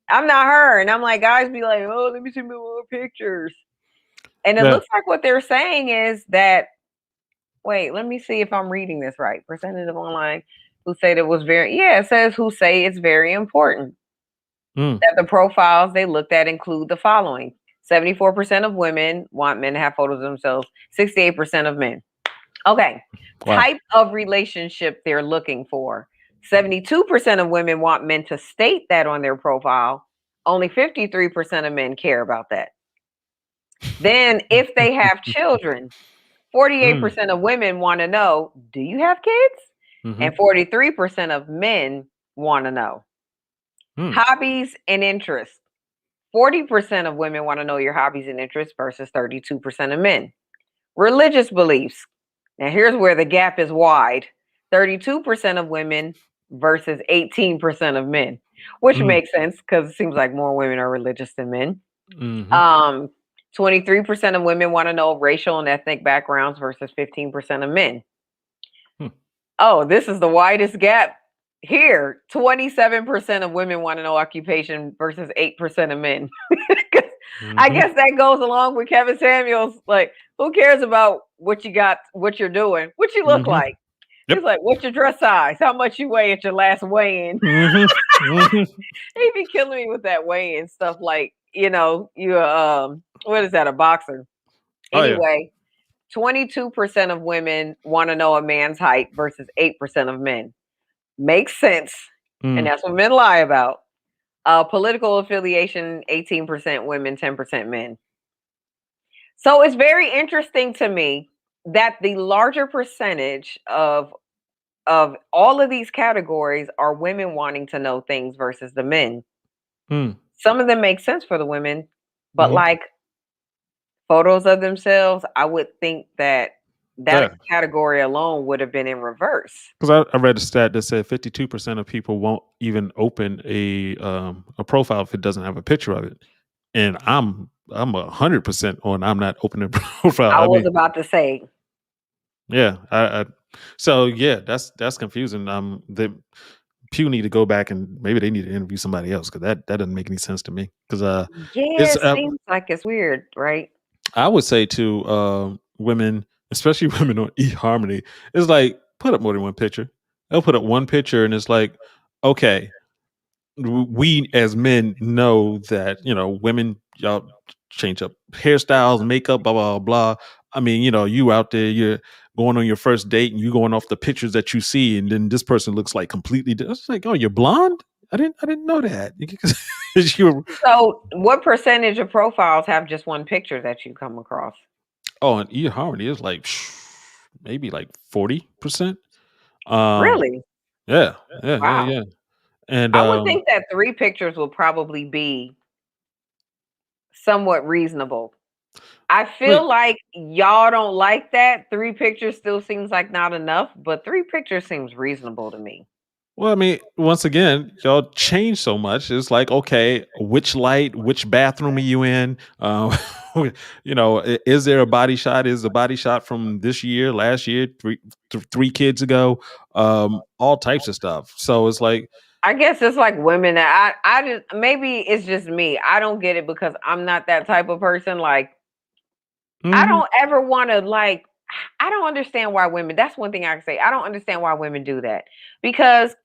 S2: I'm not her. And I'm like, guys be like, oh, let me see more pictures. And it
S1: Yeah.
S2: looks like what they're saying is that, wait, let me see if I'm reading this right. Percentage of online who say that it was very, yeah, it says who say it's very important
S1: Mm.
S2: that the profiles they looked at include the following: 74% of women want men to have photos of themselves, 68% of men. Okay.
S1: Wow.
S2: Type of relationship they're looking for: 72% of women want men to state that on their profile, only 53% of men care about that. Then, if they have children,
S1: Mm.
S2: 48% of women want to know, do you have kids?
S1: Mhm.
S2: And 43% of men want to know.
S1: Mm.
S2: Hobbies and interests: 40% of women want to know your hobbies and interests versus 32% of men. Religious beliefs. Now, here's where the gap is wide: 32% of women versus 18% of men, which
S1: Mm.
S2: makes sense because it seems like more women are religious than men.
S1: Mhm.
S2: Um, 23% of women want to know racial and ethnic backgrounds versus 15% of men.
S1: Hmm.
S2: Oh, this is the widest gap here. 27% of women want to know occupation versus 8% of men. I
S1: Mhm.
S2: guess that goes along with Kevin Samuels. Like, who cares about what you got, what you're doing, what you look
S1: Mhm.
S2: like? He's
S1: Yep.
S2: like, what's your dress size? How much you weigh at your last weigh in?
S1: Mhm. Mhm.
S2: He be killing me with that weigh in stuff. Like, you, what is that, a boxer?
S1: Oh yeah.
S2: Anyway, 22% of women want to know a man's height versus 8% of men. Makes sense. And
S1: Mm.
S2: that's what men lie about. Political affiliation: 18% women, 10% men. So it's very interesting to me that the larger percentage of all of these categories are women wanting to know things versus the men.
S1: Mm.
S2: Some of them make sense for the women, but
S1: Mhm.
S2: like photos of themselves, I would think that that
S1: Yeah.
S2: category alone would have been in reverse.
S1: Because I read a stat that said 52% of people won't even open a profile if it doesn't have a picture of it, and I'm 100% on I'm not opening a profile.
S2: I
S1: I
S2: was
S1: mean,
S2: about to say,
S1: yeah, I so yeah, that's confusing. The Pew need to go back and maybe they need to interview somebody else because that doesn't make any sense to me. Because
S2: yeah,
S1: it's
S2: it seems like it's weird, right?
S1: I would say to women, especially women on eHarmony, it's like put up more than one picture. They'll put up one picture and it's like, okay, we as men know that women y'all change up hairstyles, makeup, blah blah blah. I mean, you out there, you're going on your first date, and you going off the pictures that you see, and then this person looks like completely. It's like, oh, you're blonde. I didn't know that. You
S2: So, what percentage of profiles have just one picture that you come across?
S1: oh, and eHarmony is like maybe like 40%. Um,
S2: Really?
S1: yeah, yeah, yeah,
S2: Wow.
S1: yeah. And
S2: I would think that 3 pictures will probably be somewhat reasonable. I
S1: like
S2: feel like y'all don't like that. 3 pictures still seems like not enough, but 3 pictures seems reasonable to me.
S1: well, I mean, once again, y'all change so much. It's like, okay, which light, which bathroom are you in? Is there a body shot? Is the body shot from this year, last year, three kids ago? All types of stuff. So it's like,
S2: I guess it's like women that I just, maybe it's just me. I don't get it because I'm not that type of person. Like, I
S1: mhm,
S2: don't ever want to, like, I don't understand why women, that's one thing I can say. I don't understand why women do that because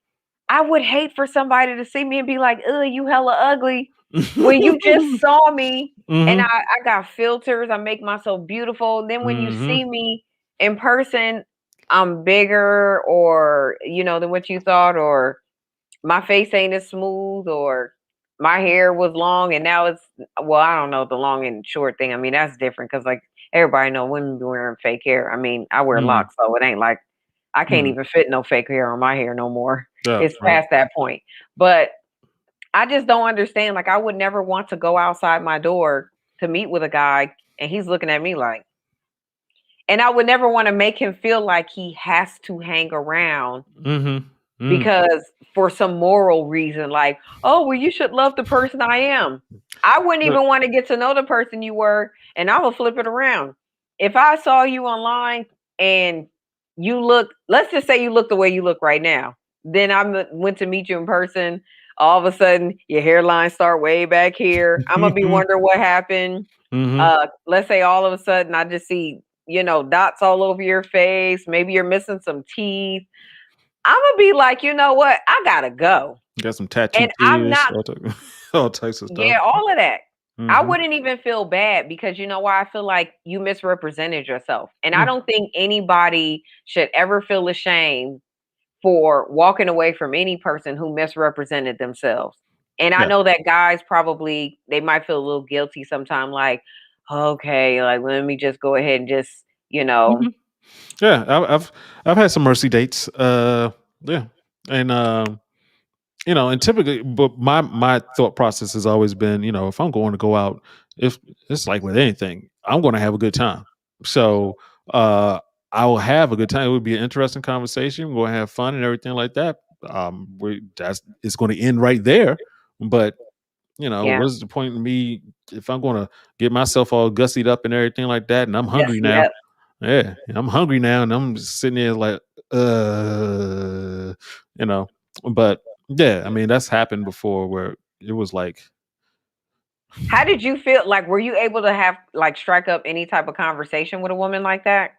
S2: I would hate for somebody to see me and be like, "Ugh, you hella ugly," when you just saw me and I,
S1: mhm,
S2: I got filters. I make myself beautiful. Then when you
S1: mhm,
S2: see me in person, I'm bigger, or than what you thought, or my face ain't as smooth, or my hair was long and now it's, well, I don't know, the long and short thing. I mean, that's different because like everybody know women be wearing fake hair. I mean, I wear
S1: Mm,
S2: locks, so it ain't like I can't
S1: mm,
S2: even fit no fake hair on my hair no more.
S1: yeah,
S2: It's
S1: right.
S2: past that point. But I just don't understand. Like, I would never want to go outside my door to meet with a guy and he's looking at me like, and I would never want to make him feel like he has to hang around
S1: Mm-hmm. Mm.
S2: because for some moral reason, like, oh, well, you should love the person I am. I wouldn't
S1: Look,
S2: even want to get to know the person you were, and I will flip it around. If I saw you online and you look, let's just say you look the way you look right now, then went to meet you in person. All of a sudden, your hairline start way back here. I'm gonna be wondering what happened.
S1: mm-hmm.
S2: Let's say all of a sudden I just see, dots all over your face. Maybe you're missing some teeth. I'm gonna be like, you know what? I gotta go.
S1: Got some tattoo
S2: And I'm
S1: ears,
S2: not,
S1: all types of stuff.
S2: yeah, all of that. I
S1: Mm-hmm.
S2: wouldn't even feel bad because you know why? I feel like you misrepresented yourself. And I
S1: Mm,
S2: don't think anybody should ever feel ashamed for walking away from any person who misrepresented themselves. And I
S1: yeah.
S2: know that guys probably they might feel a little guilty sometimes, like, okay, like let me just go ahead and just, you know,
S1: Mhm. Yeah, I've had some mercy dates. Yeah, and and typically, but my thought process has always been, if I'm going to go out, if it's like with anything, I'm going to have a good time. So uh, I will have a good time. It would be an interesting conversation. We're going to have fun and everything like that. That's it's going to end right there. But
S2: yeah,
S1: what is the point in me if I'm going to get myself all gussied up and everything like that, and I'm
S2: yes,
S1: hungry now?
S2: yeah.
S1: Yeah, I'm hungry now, and I'm just sitting there like, uh, you know. But yeah, I mean that's happened before where it was like,
S2: How did you feel? Like, were you able to have like strike up any type of conversation with a woman like that?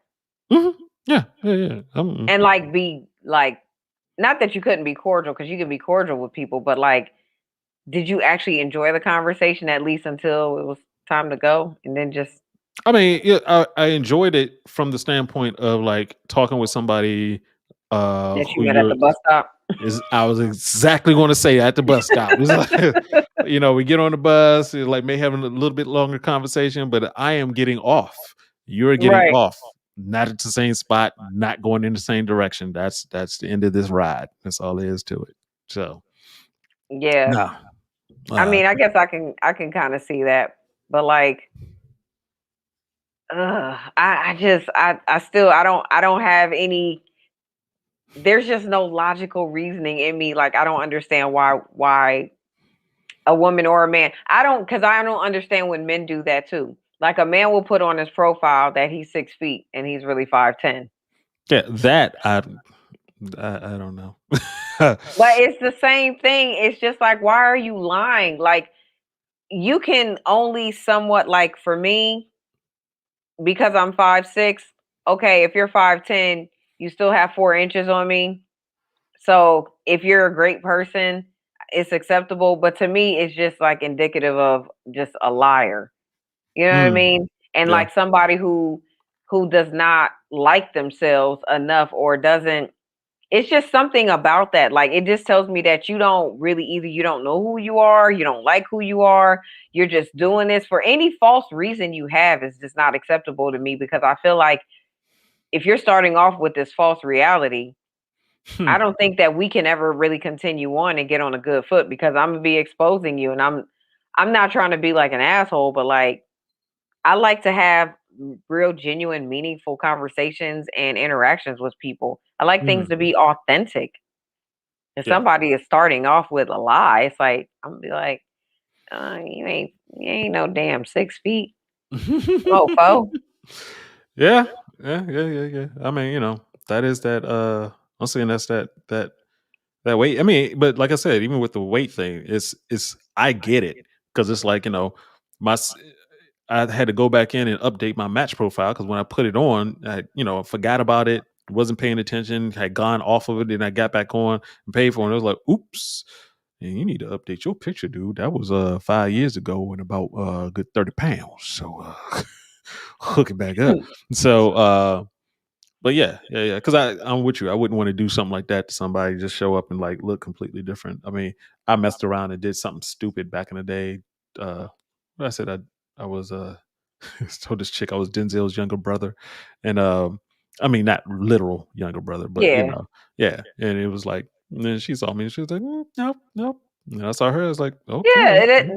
S1: mhm, yeah, yeah, yeah. I'm,
S2: And like be like not that you couldn't be cordial because you can be cordial with people, but like did you actually enjoy the conversation at least until it was time to go and then just
S1: I mean, yeah, I enjoyed it from the standpoint of like talking with somebody
S2: that you
S1: who
S2: met at
S1: you're
S2: the bus stop?
S1: is I was exactly going to say at the bus stop. It's like, we get on the bus, it's like may have a little bit longer conversation, but I am getting off. You're getting
S2: Right.
S1: off. Not at the same spot, not going in the same direction. That's the end of this ride. That's all there is to it. So
S2: Yeah.
S1: no.
S2: I
S1: Uh
S2: mean, I guess I can kind of see that. But like I just I still I don't have any there's just no logical reasoning in me. Like I don't understand why a woman or a man. I don't because I don't understand when men do that too. Like a man will put on his profile that he's 6 feet and he's really 5'10".
S1: yeah, that I don't know.
S2: But it's the same thing. It's just like, why are you lying? Like you can only somewhat like for me, because I'm 5'6". Okay, if you're 5'10", you still have 4 inches on me. So if you're a great person, it's acceptable. But to me, it's just like indicative of just a liar. You know what I
S1: Mm,
S2: mean? And
S1: yeah.
S2: like somebody who does not like themselves enough or doesn't it's just something about that. Like it just tells me that you don't really either you don't know who you are, you don't like who you are, you're just doing this for any false reason you have is just not acceptable to me because I feel like if you're starting off with this false reality,
S1: Hmm.
S2: I don't think that we can ever really continue on and get on a good foot because I'm gonna be exposing you and I'm not trying to be like an asshole, but like I like to have real genuine meaningful conversations and interactions with people. I like things
S1: Mm,
S2: to be authentic. If
S1: yeah.
S2: somebody is starting off with a lie, it's like I'm gonna be like, you ain't no damn 6 feet, mofo.
S1: Yeah, yeah, yeah, yeah, yeah. I mean, that is that. I'm saying that's that weight. I mean, but like I said, even with the weight thing, it's I get it because it's like my s- I had to go back in and update my match profile because when I put it on, I forgot about it, wasn't paying attention, had gone off of it, and I got back on and paid for it. And I was like, oops. And you need to update your picture, dude. That was 5 years ago and about a good 30 pounds. So hook it back up. So but yeah, yeah, yeah. Because I'm with you. I wouldn't want to do something like that to somebody. Just show up and like look completely different. I mean, I messed around and did something stupid back in the day. Uh, what I said I was told this chick I was Denzel's younger brother, and I mean not literal younger brother, but
S2: Yeah.
S1: yeah. And it was like, and then she saw me, and she was like, nope, nope. And I saw her. I was like,
S2: Yeah,
S1: okay.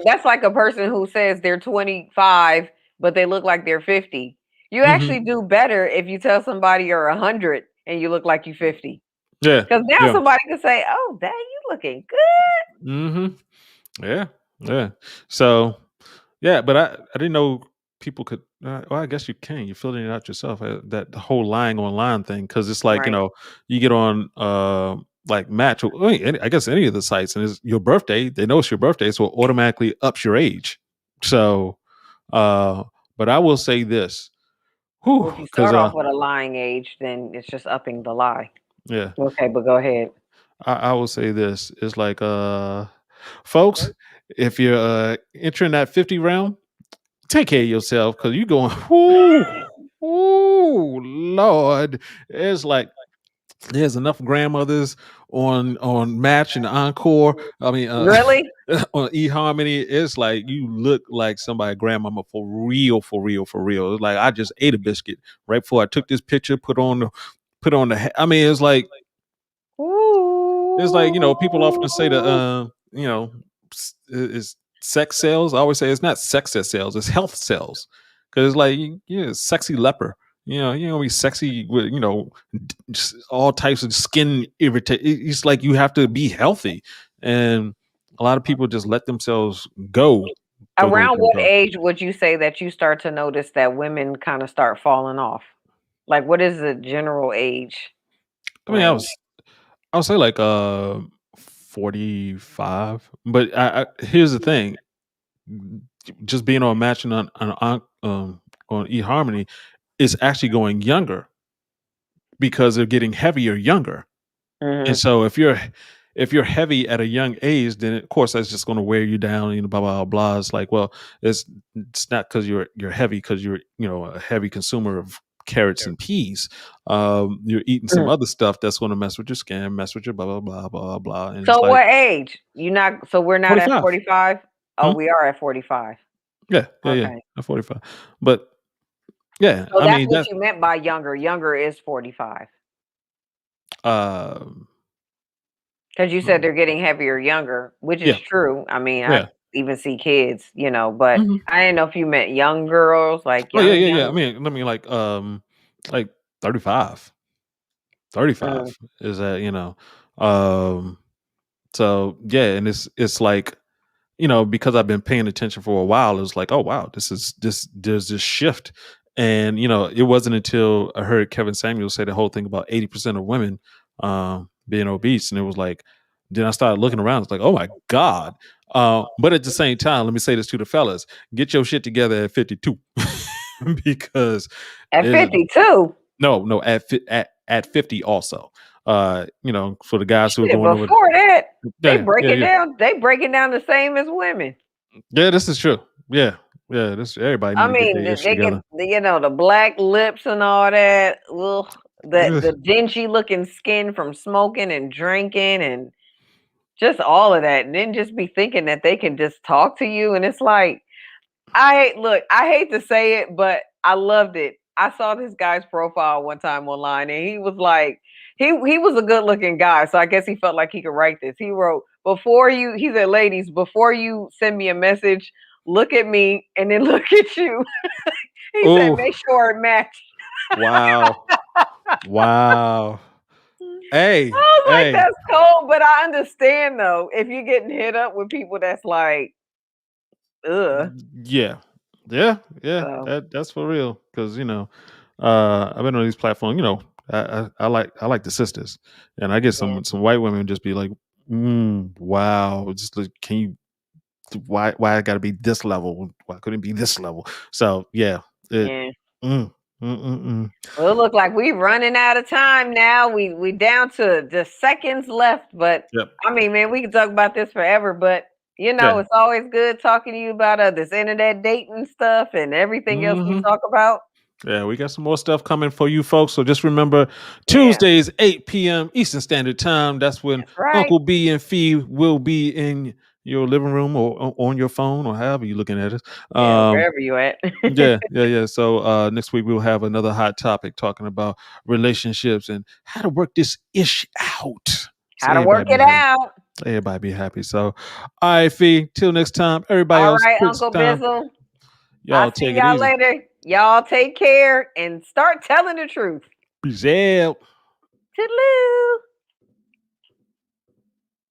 S2: that's like a person who says they're 25, but they look like they're 50. You
S1: Hmm.
S2: actually do better if you tell somebody you're 100 and you look like you're 50.
S1: Yeah,
S2: Because now
S1: yeah.
S2: somebody can say, "Oh, dang, you looking good."
S1: Hmm. Yeah, yeah. So yeah, but I didn't know people could. Well, I guess you can. You're filling it out yourself. That the whole lying online thing, because it's like
S2: Right.
S1: you get on like Match, or I guess any of the sites, and it's your birthday. They know it's your birthday, so it automatically ups your age. So, uh, but I will say this,
S2: Well, if you
S1: because
S2: start off with a lying age, then it's just upping the lie.
S1: yeah,
S2: Okay, but go ahead.
S1: I will say this. It's like folks, if you're entering that 50 round, take care of yourself because you going, whoo, Lord. It's like there's enough grandmothers on Match and Encore. I mean,
S2: Really?
S1: on eHarmony, it's like you look like somebody grandmama for real, for real, for real. It's like I just ate a biscuit right before I took this picture, put on the. I mean, it's like people often say that
S2: Ooh.
S1: is sex sales. I always say it's not sex that sells, it's health sales. Because it's like sexy leper. You know, be sexy with just all types of skin irritate. It's like you have to be healthy, and a lot of people just let themselves
S2: Around what
S1: go.
S2: age would you say that you start to notice that women kind of start falling off? Like, what is the general age
S1: I mean,
S2: range?
S1: I would say like 45, but here's the thing: just being on matching on eHarmony is actually going younger because they're getting heavier younger. And
S2: Mhm.
S1: so if you're heavy at a young age, then of course that's just going to wear you down. Blah blah blah. It's like, well, it's it's not because you're heavy because you're a heavy consumer of carrots and peas. You're eating some
S2: Mhm.
S1: other stuff that's going to mess with your skin, mess with your blah blah blah blah blah. And it's
S2: So
S1: like
S2: what age? You not so we're not at
S1: 45.
S2: 45? Oh,
S1: Hmm?
S2: we are at 45.
S1: Yeah, yeah, yeah.
S2: Okay.
S1: At 45. But yeah,
S2: So
S1: I
S2: that's
S1: mean
S2: what
S1: that.
S2: you meant by younger. Younger is 45.
S1: Um,
S2: Because you said they're getting heavier younger, which is
S1: yeah,
S2: true. I mean, I
S1: yeah.
S2: even see kids, but
S1: Mhm.
S2: I didn't know if you meant young girls, like
S1: Oh yeah,
S2: young,
S1: yeah, yeah.
S2: young.
S1: I mean, like 35. 35
S2: Mm,
S1: is that um so yeah, and it's like because I've been paying attention for a while, it's like, oh wow, there's this shift. And it wasn't until I heard Kevin Samuel say the whole thing about 80% of women being obese, and it was like, then I started looking around, it's like, oh my God. But at the same time, let me say this to the fellas: get your shit together at 52. Because
S2: At
S1: there's
S2: 52.
S1: no, at 50 also. For the guys who are
S2: Shit,
S1: going over.
S2: before that,
S1: Yeah, yeah, yeah.
S2: They break it down the same as women.
S1: Yeah, this is true. Yeah. Yeah, this everybody need
S2: I
S1: to get
S2: mean,
S1: their ish
S2: they get
S1: together.
S2: the black lips and all that. Ugh,
S1: Ugh.
S2: the dingy looking skin from smoking and drinking and just all of that, and then just be thinking that they can just talk to you, and it's like, I hate to say it, but I loved it. I saw this guy's profile one time online, and he was like, he was a good looking guy, so I guess he felt like he could write this. He wrote, "Before you," he said, "Ladies, before you send me a message, look at me and then look at you." He said,
S1: Oh,
S2: "Make sure it matches."
S1: wow. Wow.
S2: I
S1: Hey,
S2: was like,
S1: hey.
S2: "That's cold," but I understand though if you're getting hit up with people that's like, ugh.
S1: Yeah. Yeah, yeah.
S2: So
S1: That's for real. Because I've been on these platforms, I like the sisters. And I get
S2: yeah,
S1: some white women just be like, wow. Just like, can you why I gotta be this level? Why couldn't it be this level? So yeah, it
S2: yeah.
S1: mm, mm, mm, mm.
S2: Well, it look like we running out of time now. We down to just seconds left, but
S1: Yep.
S2: I mean, man, we can talk about this forever. But
S1: Yeah.
S2: it's always good talking to you about this internet dating stuff and everything else we
S1: Hmm.
S2: talk about.
S1: Yeah, we got some more stuff coming for you folks. So just remember
S2: Yeah,
S1: Tuesdays, 8 p.m. Eastern Standard Time. That's when
S2: that's right.
S1: Uncle B and Fee will be in your living room or on your phone or however you're looking at it.
S2: Yeah,
S1: Um,
S2: wherever you at.
S1: yeah, yeah, yeah. So next week we'll have another hot topic talking about relationships and how to work this ish out. So
S2: How to work it out.
S1: everybody be happy. So, all right, Fee. Till next time. Everybody
S2: All
S1: else,
S2: right,
S1: till next
S2: Uncle
S1: time.
S2: Bizzle. I'll
S1: Y'all
S2: see
S1: take it
S2: y'all
S1: easy.
S2: later. Y'all take care and start telling the truth.
S1: Peace out.
S2: Toodaloo.